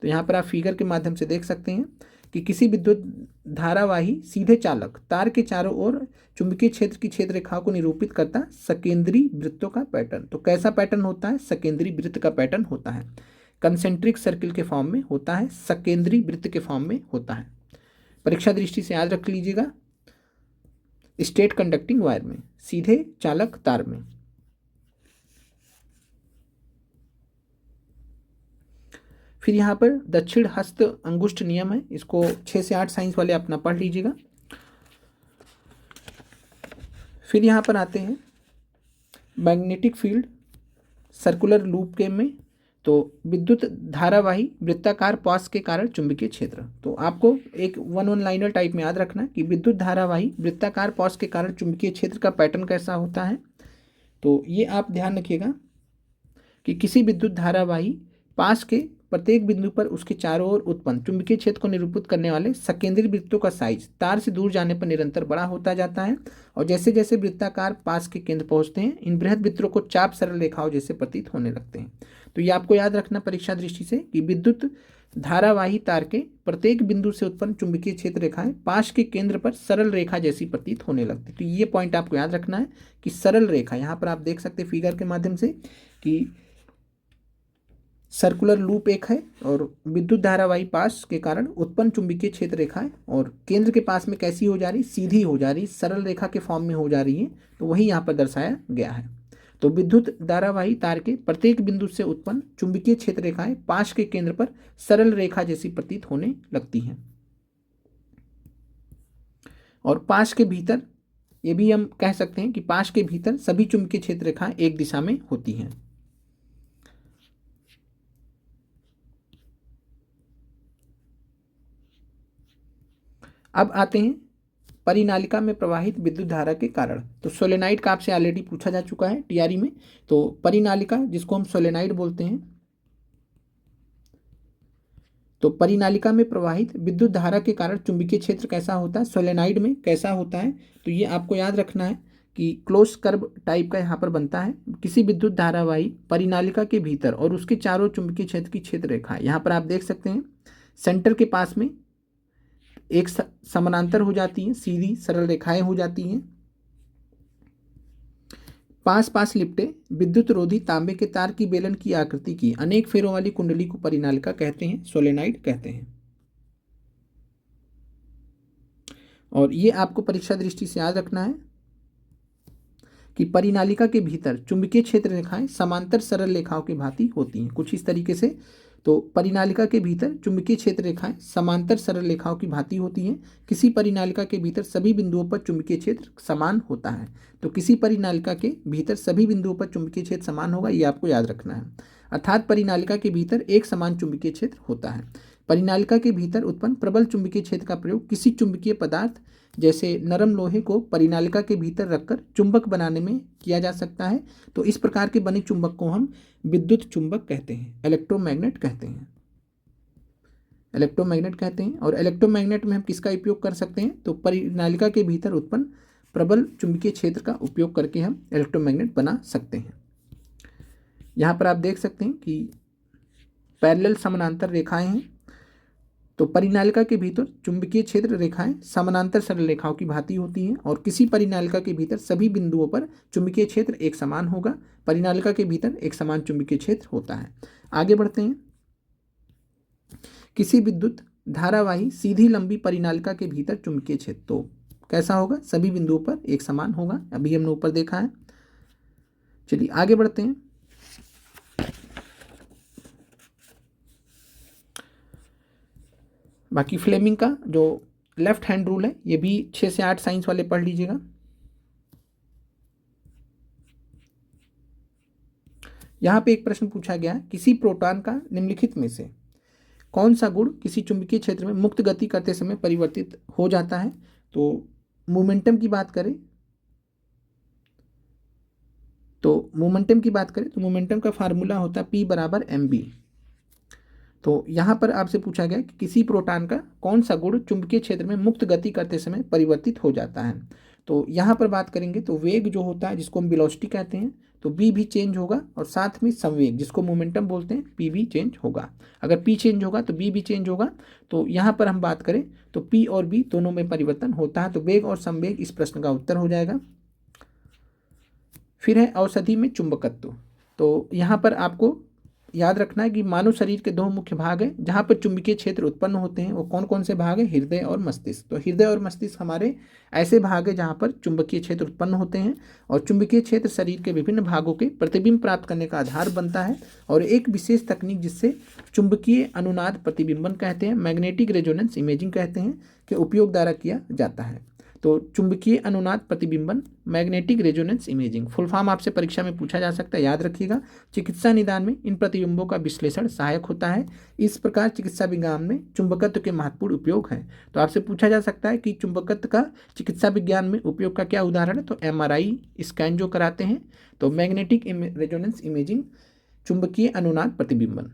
तो यहाँ पर आप फिगर के माध्यम से देख सकते हैं कि किसी विद्युत धारावाही सीधे चालक तार के चारों ओर चुंबकीय क्षेत्र की क्षेत्र रेखाओं को निरूपित करता सकेंद्री वृत्तों का पैटर्न। तो कैसा पैटर्न होता है, सकेंद्री वृत्त का पैटर्न होता है। कंसेंट्रिक सर्किल के फॉर्म में होता है, सकेंद्री वृत्त के फॉर्म में होता है। परीक्षा दृष्टि से याद रख लीजिएगा, स्ट्रेट कंडक्टिंग वायर में, सीधे चालक तार में। फिर यहाँ पर दक्षिण हस्त अंगुष्ठ नियम है, इसको 6 से 8 साइंस वाले अपना पढ़ लीजिएगा। फिर यहाँ पर आते हैं मैग्नेटिक फील्ड सर्कुलर लूप के में, तो विद्युत धारावाही वृत्ताकार पॉस के कारण चुंबकीय क्षेत्र। तो आपको एक वन लाइनर टाइप में याद रखना कि विद्युत धारावाही वृत्ताकार पॉस के कारण चुंबकीय क्षेत्र का पैटर्न कैसा होता है। तो ये आप ध्यान रखिएगा कि किसी विद्युत धारावाही पास के प्रत्येक बिंदु पर उसके चारों ओर उत्पन्न चुंबकीय क्षेत्र को निरूपित करने वाले सकेंद्री वृत्तों का साइज तार से दूर जाने पर निरंतर बड़ा होता जाता है। और जैसे जैसे वृत्ताकार पास के केंद्र पहुंचते हैं, इन बृहद वृत्तों को चाप सरल रेखाओं जैसे प्रतीत होने लगते हैं। तो ये आपको याद रखना परीक्षा दृष्टि से कि विद्युत धारावाही तार के प्रत्येक बिंदु से उत्पन्न चुंबकीय क्षेत्र रेखाएं पास के केंद्र पर सरल रेखा जैसी प्रतीत होने लगती। तो ये पॉइंट आपको याद रखना है कि सरल रेखा, यहाँ पर आप देख सकते हैं फिगर के माध्यम से कि सर्कुलर लूप एक है और विद्युत धारावाही पास के कारण उत्पन्न चुंबकीय क्षेत्र रेखाएं और केंद्र के पास में कैसी हो जा रही, सीधी हो जा रही, सरल रेखा के फॉर्म में हो जा रही है। तो वही यहाँ पर दर्शाया गया है। तो विद्युत धारावाही तार के प्रत्येक बिंदु से उत्पन्न चुंबकीय क्षेत्र रेखाएं पास के केंद्र पर सरल रेखा जैसी प्रतीत होने लगती हैं। और पास के भीतर, ये भी हम कह सकते हैं कि पास के भीतर सभी चुंबकीय क्षेत्र रेखाएं एक दिशा में होती हैं। अब आते हैं परिनालिका में प्रवाहित विद्युत धारा के कारण। तो सोलेनाइड का आपसे ऑलरेडी पूछा जा चुका है टीआरई में। तो परिनालिका जिसको हम सोलेनाइड बोलते हैं, तो परिनालिका में प्रवाहित विद्युत धारा के कारण चुंबकीय क्षेत्र कैसा होता है, सोलेनाइड में कैसा होता है, तो ये आपको याद रखना है कि क्लोज कर्व टाइप का यहाँ पर बनता है। किसी विद्युत धारावाही परिनालिका के भीतर और उसके चारों चुंबकीय क्षेत्र की क्षेत्र रेखा है। यहाँ पर आप देख सकते हैं सेंटर के पास में एक समानांतर हो जाती हैं, सीधी सरल रेखाएं हो जाती हैं। पास पास लिपटे विद्युत रोधी तांबे के तार की बेलन की आकृति की अनेक फेरों वाली कुंडली को परिनालिका कहते हैं, सोलेनाइड कहते हैं। और ये आपको परीक्षा दृष्टि से याद रखना है कि परिनालिका के भीतर चुंबकीय क्षेत्र रेखाएं समांतर सरल रेखाओं की भांति होती हैं, कुछ इस तरीके से। तो परिनालिका के भीतर चुंबकीय क्षेत्र रेखाएं समांतर सरल रेखाओं की भांति होती हैं। किसी परिनालिका के भीतर सभी बिंदुओं पर चुंबकीय क्षेत्र समान होता है। तो किसी परिनालिका के भीतर सभी बिंदुओं पर चुंबकीय क्षेत्र समान होगा, ये आपको याद रखना है। अर्थात परिनालिका के भीतर एक समान चुंबकीय क्षेत्र होता है। परिनालिका के भीतर उत्पन्न प्रबल चुंबकीय क्षेत्र का प्रयोग किसी चुंबकीय पदार्थ जैसे नरम लोहे को परिनालिका के भीतर रखकर चुंबक बनाने में किया जा सकता है। तो इस प्रकार के बने चुंबक को हम विद्युत चुंबक कहते हैं, इलेक्ट्रोमैग्नेट कहते हैं, इलेक्ट्रोमैग्नेट कहते हैं। और इलेक्ट्रोमैग्नेट में हम किसका उपयोग कर सकते हैं, तो परिनालिका के भीतर उत्पन्न प्रबल चुंबकीय क्षेत्र का उपयोग करके हम इलेक्ट्रोमैग्नेट बना सकते हैं। यहाँ पर आप देख सकते हैं कि पैरेलल समानांतर रेखाएं हैं। तो परिनालिका के भीतर चुंबकीय क्षेत्र रेखाएं समानांतर सरल रेखाओं की भांति होती हैं और किसी परिनालिका के भीतर सभी बिंदुओं पर चुंबकीय क्षेत्र एक समान होगा। परिनालिका के भीतर एक समान चुंबकीय क्षेत्र होता है। आगे बढ़ते हैं। किसी विद्युत धारावाही सीधी लंबी परिनालिका के भीतर चुंबकीय क्षेत्र तो कैसा होगा, सभी बिंदुओं पर एक समान होगा, अभी हमने ऊपर देखा है। चलिए आगे बढ़ते हैं। बाकी फ्लेमिंग का जो लेफ्ट हैंड रूल है ये भी 6 से 8 साइंस वाले पढ़ लीजिएगा। यहाँ पे एक प्रश्न पूछा गया, किसी प्रोटॉन का निम्नलिखित में से कौन सा गुण किसी चुंबकीय क्षेत्र में मुक्त गति करते समय परिवर्तित हो जाता है। तो मोमेंटम की बात करें तो मोमेंटम का फार्मूला होता है P बराबर mb। तो यहाँ पर आपसे पूछा गया कि किसी प्रोटॉन का कौन सा गुण चुंबकीय क्षेत्र में मुक्त गति करते समय परिवर्तित हो जाता है। तो यहाँ पर बात करेंगे तो वेग जो होता है जिसको हम वेलोसिटी कहते हैं, तो v भी चेंज होगा और साथ में संवेग जिसको मोमेंटम बोलते हैं p भी चेंज होगा। अगर p चेंज होगा तो b भी चेंज होगा। तो यहाँ पर हम बात करें तो p और b दोनों में परिवर्तन होता है। तो वेग और संवेग इस प्रश्न का उत्तर हो जाएगा। फिर है औषधि में चुंबकत्व। तो यहाँ पर आपको याद रखना है कि मानव शरीर के दो मुख्य भाग हैं जहाँ पर चुंबकीय क्षेत्र उत्पन्न होते हैं। वो कौन कौन से भाग हैं, हृदय और मस्तिष्क। तो हृदय और मस्तिष्क हमारे ऐसे भाग हैं जहाँ पर चुंबकीय क्षेत्र उत्पन्न होते हैं और चुंबकीय क्षेत्र शरीर के विभिन्न भागों के प्रतिबिंब प्राप्त करने का आधार बनता है। और एक विशेष तकनीक जिससे चुंबकीय अनुनाद प्रतिबिंबन कहते हैं, मैग्नेटिक रेजोनेंस इमेजिंग कहते हैं, के उपयोग द्वारा किया जाता है। तो चुंबकीय अनुनाद प्रतिबिंबन, magnetic resonance imaging, full form आपसे परीक्षा में पूछा जा सकता है, याद रखिएगा। चिकित्सा निदान में इन प्रतिबिंबों का विश्लेषण सहायक होता है। इस प्रकार चिकित्सा विज्ञान में चुंबकत्व के महत्वपूर्ण उपयोग हैं। तो आपसे पूछा जा सकता है कि चुंबकत्व का चिकित्सा विज्ञान में उपयोग का क्या उदाहरण है। तो MRI स्कैन जो कराते हैं, तो मैग्नेटिक रेजोनेंस इमेजिंग, चुंबकीय अनुनाद प्रतिबिंबन।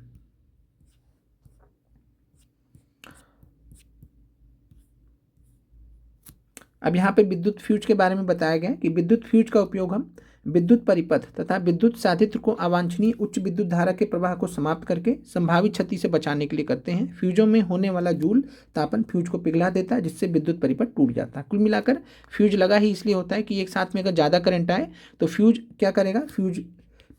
अब यहाँ पे विद्युत फ्यूज के बारे में बताया गया कि विद्युत फ्यूज का उपयोग हम विद्युत परिपथ तथा विद्युत साधित्र को अवांछनीय उच्च विद्युत धारा के प्रवाह को समाप्त करके संभावित क्षति से बचाने के लिए करते हैं। फ्यूजों में होने वाला जूल तापन फ्यूज को पिघला देता है जिससे विद्युत परिपथ टूट जाता है। कुल मिलाकर फ्यूज लगा ही इसलिए होता है कि एक साथ में अगर ज़्यादा करंट आए तो फ्यूज क्या करेगा, फ्यूज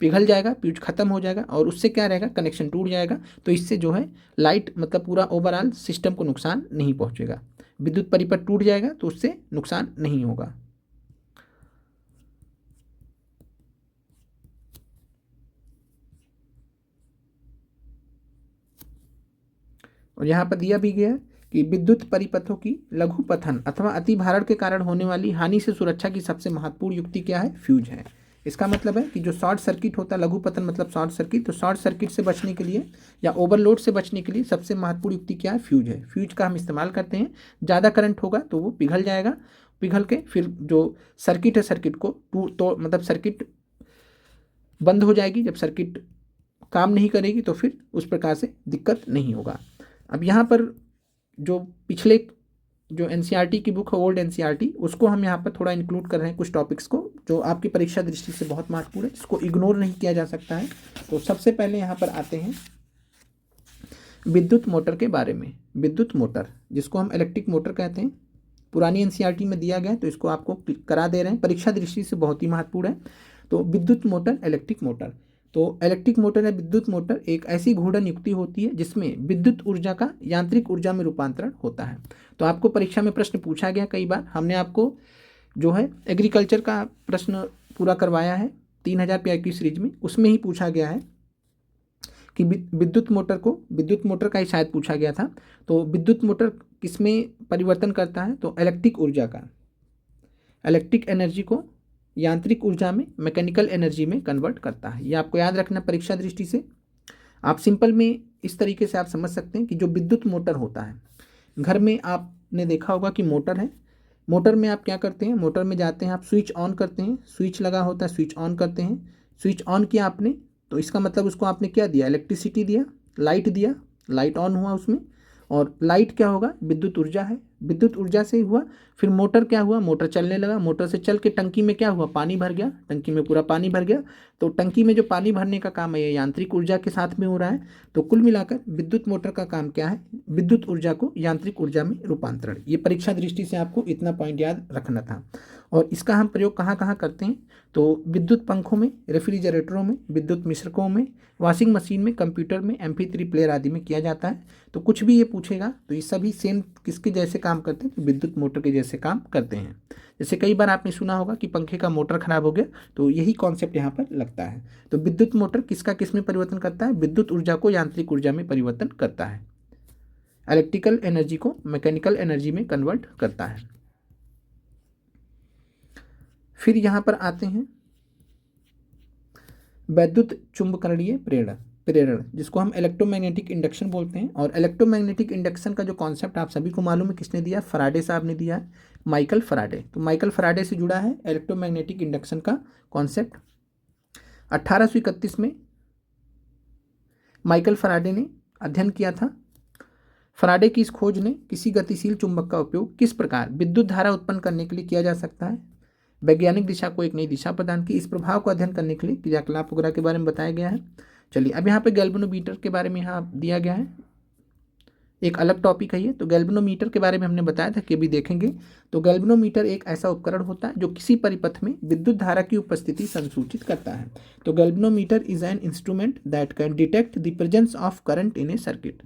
पिघल जाएगा, फ्यूज खत्म हो जाएगा और उससे क्या रहेगा, कनेक्शन टूट जाएगा। तो इससे जो है लाइट मतलब पूरा ओवरऑल सिस्टम को नुकसान नहीं पहुँचेगा। विद्युत परिपथ टूट जाएगा तो उससे नुकसान नहीं होगा। और यहाँ पर दिया भी गया कि विद्युत परिपथों की लघु पतन अथवा अति भारण के कारण होने वाली हानि से सुरक्षा की सबसे महत्वपूर्ण युक्ति क्या है, फ्यूज है। इसका मतलब है कि जो शॉर्ट सर्किट होता है, लघुपतन मतलब शॉर्ट सर्किट, तो शॉर्ट सर्किट से बचने के लिए या ओवरलोड से बचने के लिए सबसे महत्वपूर्ण युक्ति क्या है? फ्यूज है। फ्यूज का हम इस्तेमाल करते हैं। ज़्यादा करंट होगा तो वो पिघल जाएगा, पिघल के फिर जो सर्किट है सर्किट को तो मतलब सर्किट बंद हो जाएगी। जब सर्किट काम नहीं करेगी तो फिर उस प्रकार से दिक्कत नहीं होगा। अब यहाँ पर जो पिछले जो एनसीईआरटी की बुक है, ओल्ड एनसीईआरटी, उसको हम यहाँ पर थोड़ा इंक्लूड कर रहे हैं, कुछ टॉपिक्स को जो आपकी परीक्षा दृष्टि से बहुत महत्वपूर्ण है, जिसको इग्नोर नहीं किया जा सकता है। तो सबसे पहले यहाँ पर आते हैं विद्युत मोटर के बारे में। विद्युत मोटर, जिसको हम इलेक्ट्रिक मोटर कहते हैं, पुरानी एनसीईआरटी में दिया गया है, तो इसको आपको करा दे रहे हैं, परीक्षा दृष्टि से बहुत ही महत्वपूर्ण है। तो विद्युत मोटर, इलेक्ट्रिक मोटर। तो इलेक्ट्रिक मोटर या विद्युत मोटर एक ऐसी घूर्णन युक्ति होती है जिसमें विद्युत ऊर्जा का यांत्रिक ऊर्जा में रूपांतरण होता है। तो आपको परीक्षा में प्रश्न पूछा गया कई बार, हमने आपको जो है एग्रीकल्चर का प्रश्न पूरा करवाया है 3000 पेयर की सीरीज में, उसमें ही पूछा गया है कि विद्युत मोटर का ही शायद पूछा गया था। तो विद्युत मोटर किसमें परिवर्तन करता है? तो इलेक्ट्रिक ऊर्जा का, इलेक्ट्रिक एनर्जी को यांत्रिक ऊर्जा में, मैकेनिकल एनर्जी में कन्वर्ट करता है। ये आपको याद रखना परीक्षा दृष्टि से। आप सिंपल में इस तरीके से आप समझ सकते हैं कि जो विद्युत मोटर होता है, घर में आपने देखा होगा कि मोटर है, मोटर में आप क्या करते हैं? मोटर में जाते हैं, आप स्विच ऑन करते हैं, स्विच लगा होता है, स्विच ऑन करते हैं। स्विच ऑन किया आपने तो इसका मतलब उसको आपने क्या दिया? इलेक्ट्रिसिटी दिया, लाइट दिया, लाइट ऑन हुआ उसमें। और लाइट क्या होगा? विद्युत ऊर्जा है, विद्युत ऊर्जा से हुआ। फिर मोटर क्या हुआ? मोटर चलने लगा, मोटर से चल के टंकी में क्या हुआ? पानी भर गया, टंकी में पूरा पानी भर गया। तो टंकी में जो पानी भरने का काम है ये यांत्रिक ऊर्जा के साथ में हो रहा है। तो कुल मिलाकर विद्युत मोटर का काम क्या है? विद्युत ऊर्जा को यांत्रिक ऊर्जा में रूपांतरण। ये परीक्षा दृष्टि से आपको इतना पॉइंट याद रखना था। और इसका हम प्रयोग कहाँ कहाँ करते हैं? तो विद्युत पंखों में, रेफ्रिजरेटरों में, विद्युत मिश्रकों में, वॉशिंग मशीन में, कंप्यूटर में, MP3 प्लेयर आदि में किया जाता है। तो कुछ भी ये पूछेगा तो ये सभी सेम किसके जैसे काम करते हैं? तो विद्युत मोटर के जैसे काम करते हैं। जैसे कई बार आपने सुना होगा कि पंखे का मोटर खराब हो गया, तो यही कॉन्सेप्ट यहाँ पर लगता है। तो विद्युत मोटर किसका किस में परिवर्तन करता है? विद्युत ऊर्जा को यांत्रिक ऊर्जा में परिवर्तन करता है, इलेक्ट्रिकल एनर्जी को मैकेनिकल एनर्जी में कन्वर्ट करता है। फिर यहाँ पर आते हैं वैद्युत चुंबकरणीय प्रेरण, जिसको हम इलेक्ट्रोमैग्नेटिक इंडक्शन बोलते हैं। और इलेक्ट्रोमैग्नेटिक इंडक्शन का जो कॉन्सेप्ट आप सभी को मालूम है, किसने दिया? फराडे साहब ने दिया है, माइकल फराडे। तो माइकल फराडे से जुड़ा है इलेक्ट्रोमैग्नेटिक इंडक्शन का कॉन्सेप्ट। 1831 में माइकल फराडे ने अध्ययन किया था। फराडे की इस खोज ने किसी गतिशील चुंबक का उपयोग किस प्रकार विद्युत धारा उत्पन्न करने के लिए किया जा सकता है, वैज्ञानिक दिशा को एक नई दिशा प्रदान की। इस प्रभाव को अध्ययन करने के लिए क्रियाकलाप वगैरह के बारे में बताया गया है। चलिए अब यहाँ पे गैल्वेनोमीटर के बारे में यहाँ दिया गया है, एक अलग टॉपिक है ये। तो गैल्वेनोमीटर के बारे में हमने बताया था कि भी देखेंगे। तो गैल्वेनोमीटर एक ऐसा उपकरण होता है जो किसी परिपथ में विद्युत धारा की उपस्थिति संसूचित करता है। तो galvanometer is an instrument that can detect the presence of current in A circuit.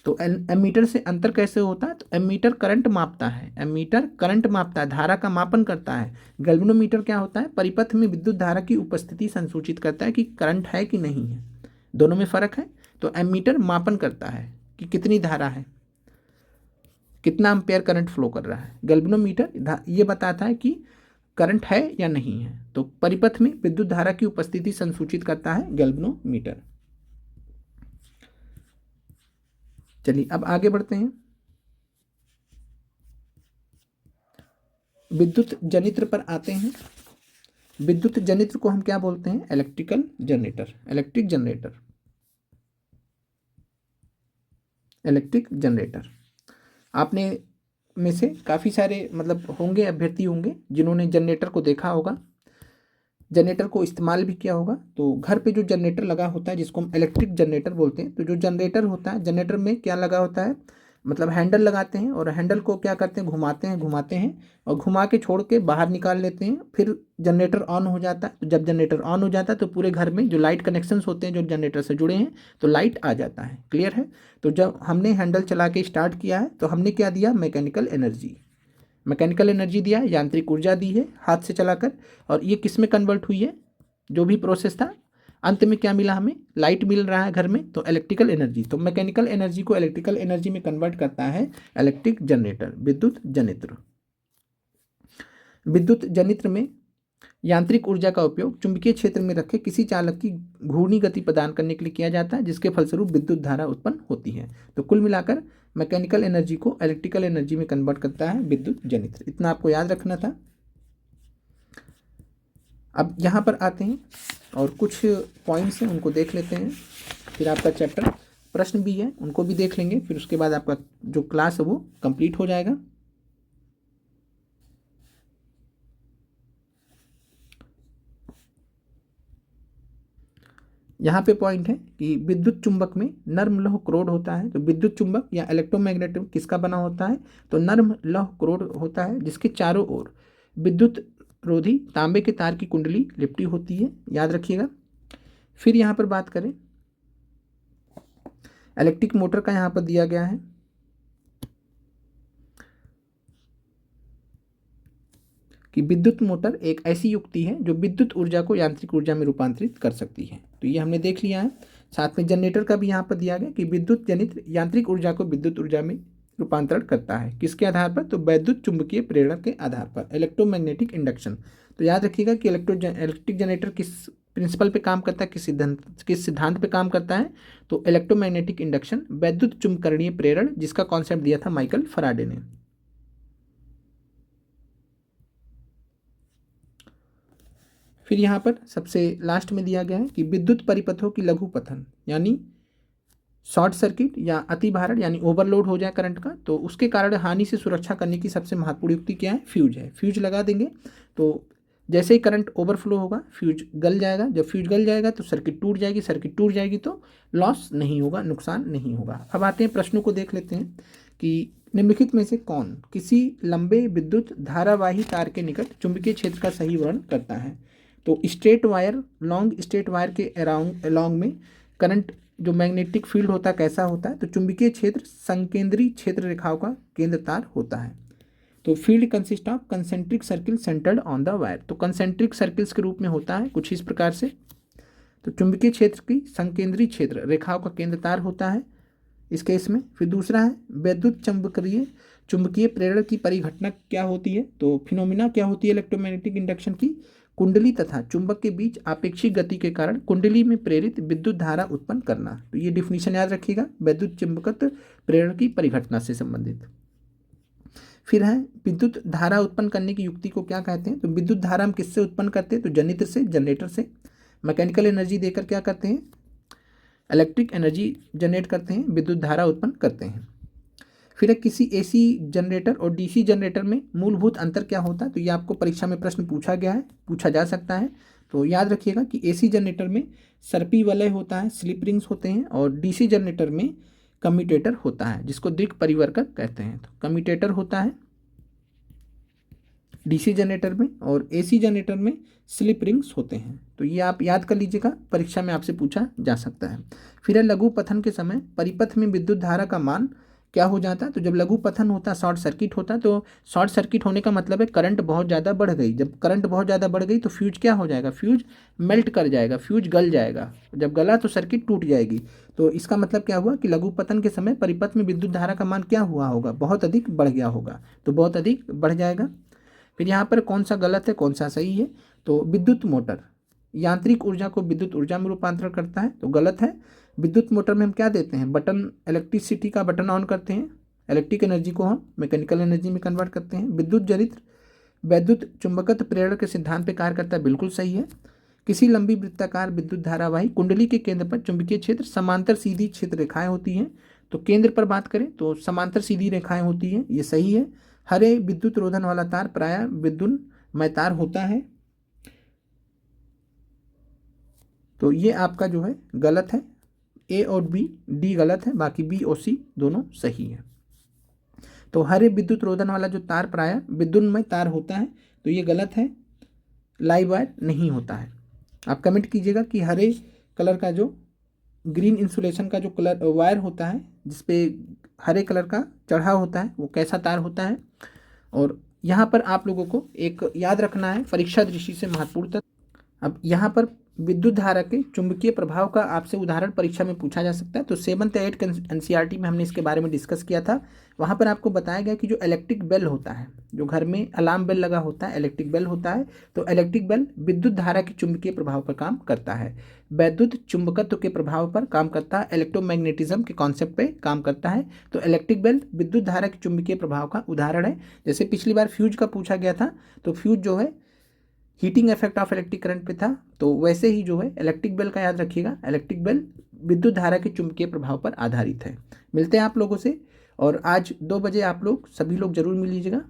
तो एमीटर से अंतर कैसे होता है? तो एमीटर करंट मापता है, एमीटर करंट मापता है, धारा का मापन करता है। गैल्वेनोमीटर क्या होता है? परिपथ में विद्युत धारा की उपस्थिति संसूचित करता है कि करंट है कि नहीं है, दोनों में फर्क है। तो एमीटर मापन करता है कि कितनी धारा है, कितना एम्पेयर करंट फ्लो कर रहा है। गैल्वेनोमीटर ये बताता है कि करंट है या नहीं है। तो परिपथ में विद्युत धारा की उपस्थिति संसूचित करता है गैल्वेनोमीटर। चलिए अब आगे बढ़ते हैं। विद्युत जनित्र पर आते हैं। विद्युत जनित्र को हम क्या बोलते हैं? Electrical generator, electric generator, electric generator. आपने में से काफ़ी सारे मतलब होंगे, अभ्यर्थी होंगे जिन्होंने जनरेटर को देखा होगा, जनरेटर को इस्तेमाल भी किया होगा। तो घर पे जो जनरेटर लगा होता है जिसको हम इलेक्ट्रिक जनरेटर बोलते हैं, तो जो जनरेटर होता है, जनरेटर में क्या लगा होता है? मतलब हैंडल लगाते हैं और हैंडल को क्या करते हैं? घुमाते हैं और घुमा के छोड़ के बाहर निकाल लेते हैं। फिर जनरेटर ऑन हो जाता है। तो जब जनरेटर ऑन हो जाता है तो पूरे घर में जो लाइट कनेक्शंस होते हैं जो जनरेटर से जुड़े हैं तो लाइट आ जाता है। क्लियर है? तो जब हमने हैंडल चला के स्टार्ट किया है तो हमने क्या दिया? मैकेनिकल एनर्जी, मैकेनिकल एनर्जी दिया, यांत्रिक ऊर्जा दी है हाथ से चलाकर। और ये किस में कन्वर्ट हुई है? जो भी प्रोसेस था अंत में क्या मिला? हमें लाइट मिल रहा है घर में, तो इलेक्ट्रिकल एनर्जी। तो मैकेनिकल एनर्जी को इलेक्ट्रिकल एनर्जी में कन्वर्ट करता है इलेक्ट्रिक जनरेटर, विद्युत जनित्र। विद्युत जनित्र में यांत्रिक ऊर्जा का उपयोग चुंबकीय क्षेत्र में रखे किसी चालक की घूर्णी गति प्रदान करने के लिए किया जाता है, जिसके फलस्वरूप विद्युत धारा उत्पन्न होती है। तो कुल मिलाकर मैकेनिकल एनर्जी को इलेक्ट्रिकल एनर्जी में कन्वर्ट करता है विद्युत जनित्र। इतना आपको याद रखना था। अब यहाँ पर आते हैं और कुछ पॉइंट्स हैं उनको देख लेते हैं, फिर आपका चैप्टर प्रश्न भी है उनको भी देख लेंगे, फिर उसके बाद आपका जो क्लास है वो कंप्लीट हो जाएगा। यहाँ पे पॉइंट है कि विद्युत चुंबक में नर्म लौह क्रोड होता है। तो विद्युत चुंबक या इलेक्ट्रोमैग्नेट किसका बना होता है? तो नर्म लौह क्रोड होता है, जिसके चारों ओर विद्युत रोधी तांबे के तार की कुंडली लिपटी होती है, याद रखिएगा। फिर यहाँ पर बात करें इलेक्ट्रिक मोटर का, यहाँ पर दिया गया है कि विद्युत मोटर एक ऐसी युक्ति है जो विद्युत ऊर्जा को यांत्रिक ऊर्जा में रूपांतरित कर सकती है। तो ये हमने देख लिया है। साथ में जनरेटर का भी यहाँ पर दिया गया कि विद्युत जनित यांत्रिक ऊर्जा को विद्युत ऊर्जा में रूपांतरण करता है। किसके आधार पर? तो वैद्युत चुंबकीय प्रेरण के आधार पर, इलेक्ट्रोमैग्नेटिक इंडक्शन। तो याद रखिएगा कि इलेक्ट्रिक जनरेटर किस प्रिंसिपल पे काम करता है, किस सिद्धांत पे काम करता है? तो इलेक्ट्रोमैग्नेटिक इंडक्शन, वैद्युत चुंबकरणीय प्रेरण, जिसका कॉन्सेप्ट दिया था माइकल फराडे ने। फिर यहाँ पर सबसे लास्ट में दिया गया है कि विद्युत परिपथों की लघुपथन यानी शॉर्ट सर्किट या अतिभारण यानी ओवरलोड हो जाए करंट का, तो उसके कारण हानि से सुरक्षा करने की सबसे महत्वपूर्ण युक्ति क्या है? फ्यूज है। फ्यूज लगा देंगे तो जैसे ही करंट ओवरफ्लो होगा फ्यूज गल जाएगा। जब फ्यूज गल जाएगा तो सर्किट टूट जाएगी, सर्किट टूट जाएगी तो लॉस नहीं होगा, नुकसान नहीं होगा। अब आते हैं प्रश्नों को देख लेते हैं कि निम्नलिखित में से कौन किसी लंबे विद्युत धारावाही तार के निकट चुंबकीय क्षेत्र का सही वर्णन करता है? तो straight wire, long straight wire के अलोंग में करंट जो मैग्नेटिक फील्ड होता है कैसा होता है? तो चुंबकीय क्षेत्र संकेंद्री क्षेत्र रेखाओं का केंद्र तार होता है। तो field consist of concentric circle centred on the wire. तो कंसेंट्रिक सर्किल्स के रूप में होता है कुछ इस प्रकार से। तो चुंबकीय क्षेत्र की संकेंद्री क्षेत्र रेखाओं का केंद्र तार होता है इस केस में। फिर दूसरा है वैद्युत चुंबकीय प्रेरण की परिघटना क्या होती है? तो फिनोमिना क्या होती है इलेक्ट्रोमैग्नेटिक इंडक्शन की? कुंडली तथा चुंबक के बीच आपेक्षिक गति के कारण कुंडली में प्रेरित विद्युत धारा उत्पन्न करना। तो ये डिफिनीशन याद रखिएगा, वैद्युत चुंबकत्व प्रेरण की परिघटना से संबंधित। फिर है विद्युत धारा उत्पन्न करने की युक्ति को क्या कहते हैं? तो विद्युत धारा हम किससे उत्पन्न करते हैं? तो जनित्र से, जनरेटर से। मैकेनिकल एनर्जी देकर क्या करते हैं? इलेक्ट्रिक एनर्जी जनरेट करते हैं, विद्युत धारा उत्पन्न करते हैं। फिर किसी एसी जनरेटर और डीसी जनरेटर में मूलभूत अंतर क्या होता है? तो ये आपको परीक्षा में प्रश्न पूछा गया है, पूछा जा सकता है। तो याद रखिएगा कि एसी जनरेटर में सर्पी वलय होता है, स्लिप रिंग्स होते हैं, और डीसी जनरेटर में कम्यूटेटर होता है जिसको द्विक परिवर्तक कहते हैं। तो कम्यूटेटर होता है डीसी जनरेटर में और एसी जनरेटर में स्लिप रिंग्स होते हैं। तो ये आप याद कर लीजिएगा, परीक्षा में आपसे पूछा जा सकता है। फिर है लघु पथन के समय परिपथ में विद्युत धारा का मान क्या हो जाता है? तो जब लघु पथन होता है, शॉर्ट सर्किट होता है, तो शॉर्ट सर्किट होने का मतलब है करंट बहुत ज़्यादा बढ़ गई। जब करंट बहुत ज़्यादा बढ़ गई तो फ्यूज क्या हो जाएगा? फ्यूज मेल्ट कर जाएगा, फ्यूज गल जाएगा। जब गला तो सर्किट टूट जाएगी। तो इसका मतलब क्या हुआ कि लघु पतन के समय परिपथ में विद्युत धारा का मान क्या हुआ होगा? बहुत अधिक बढ़ गया होगा। तो बहुत अधिक बढ़ जाएगा। फिर यहाँ पर कौन सा गलत है, कौन सा सही है? तो विद्युत मोटर यांत्रिक ऊर्जा को विद्युत ऊर्जा में रूपांतरण करता है, तो गलत है। विद्युत मोटर में हम क्या देते हैं? बटन, इलेक्ट्रिसिटी का बटन ऑन करते हैं, इलेक्ट्रिक एनर्जी को हम मैकेनिकल एनर्जी में कन्वर्ट करते हैं। विद्युत जनित्र वैद्युत चुंबकत्व प्रेरण के सिद्धांत पे कार्य करता है, बिल्कुल सही है। किसी लंबी वृत्ताकार विद्युत धारावाही कुंडली के केंद्र पर चुंबकीय क्षेत्र समांतर सीधी क्षेत्र रेखाएं होती हैं। तो केंद्र पर बात करें तो समांतर सीधी रेखाएं होती हैं, ये सही है। हरे विद्युत रोधन वाला तार प्रायः विद्युन्मय तार होता है, तो ये आपका जो है गलत है। ए और बी, डी गलत है, बाकी बी और सी दोनों सही है। तो हरे विद्युत रोधन वाला जो तार प्रायः विद्युन्मय तार होता है, तो ये गलत है, लाइव वायर नहीं होता है। आप कमेंट कीजिएगा कि हरे कलर का जो ग्रीन इंसुलेशन का जो कलर वायर होता है जिसपे हरे कलर का चढ़ा होता है वो कैसा तार होता है। और यहाँ पर आप लोगों को एक याद रखना है परीक्षा दृष्टि से महत्वपूर्ण तथ्य। अब यहाँ पर विद्युत धारा के चुंबकीय प्रभाव का आपसे उदाहरण परीक्षा में पूछा जा सकता है। तो 7th 8th एनसीईआरटी में हमने इसके बारे में डिस्कस किया था। वहाँ पर आपको बताया गया कि जो इलेक्ट्रिक बेल होता है, जो घर में अलार्म बेल लगा होता है, इलेक्ट्रिक बेल होता है, तो इलेक्ट्रिक बेल विद्युत धारा के चुंबकीय प्रभाव पर काम करता है, वैद्युत चुंबकत्व के प्रभाव पर काम करता है, इलेक्ट्रोमैग्नेटिज्म के कॉन्सेप्ट पे काम करता है। तो इलेक्ट्रिक बेल विद्युत धारा के चुंबकीय प्रभाव का उदाहरण है। जैसे पिछली बार फ्यूज का पूछा गया था, तो फ्यूज जो है heating effect of electric current पे था, तो वैसे ही जो है इलेक्ट्रिक बेल का याद रखिएगा, इलेक्ट्रिक बेल विद्युत धारा के चुंबकीय प्रभाव पर आधारित है। मिलते हैं आप लोगों से, और आज 2 बजे आप लोग सभी लोग जरूर मिल लीजिएगा,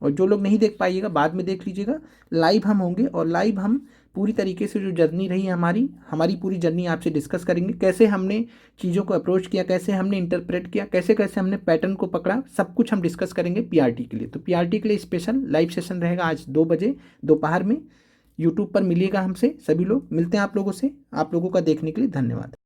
और जो लोग नहीं देख पाइएगा बाद में देख लीजिएगा। लाइव हम होंगे, और लाइव हम पूरी तरीके से जो जर्नी रही हमारी पूरी जर्नी आपसे डिस्कस करेंगे, कैसे हमने चीज़ों को अप्रोच किया, कैसे हमने इंटरप्रेट किया, कैसे कैसे हमने पैटर्न को पकड़ा, सब कुछ हम डिस्कस करेंगे पीआरटी के लिए। तो पीआरटी के लिए स्पेशल लाइव सेशन रहेगा आज 2 बजे दोपहर में। यूट्यूब पर मिलिएगा हमसे, सभी लोग मिलते हैं आप लोगों से। आप लोगों का देखने के लिए धन्यवाद।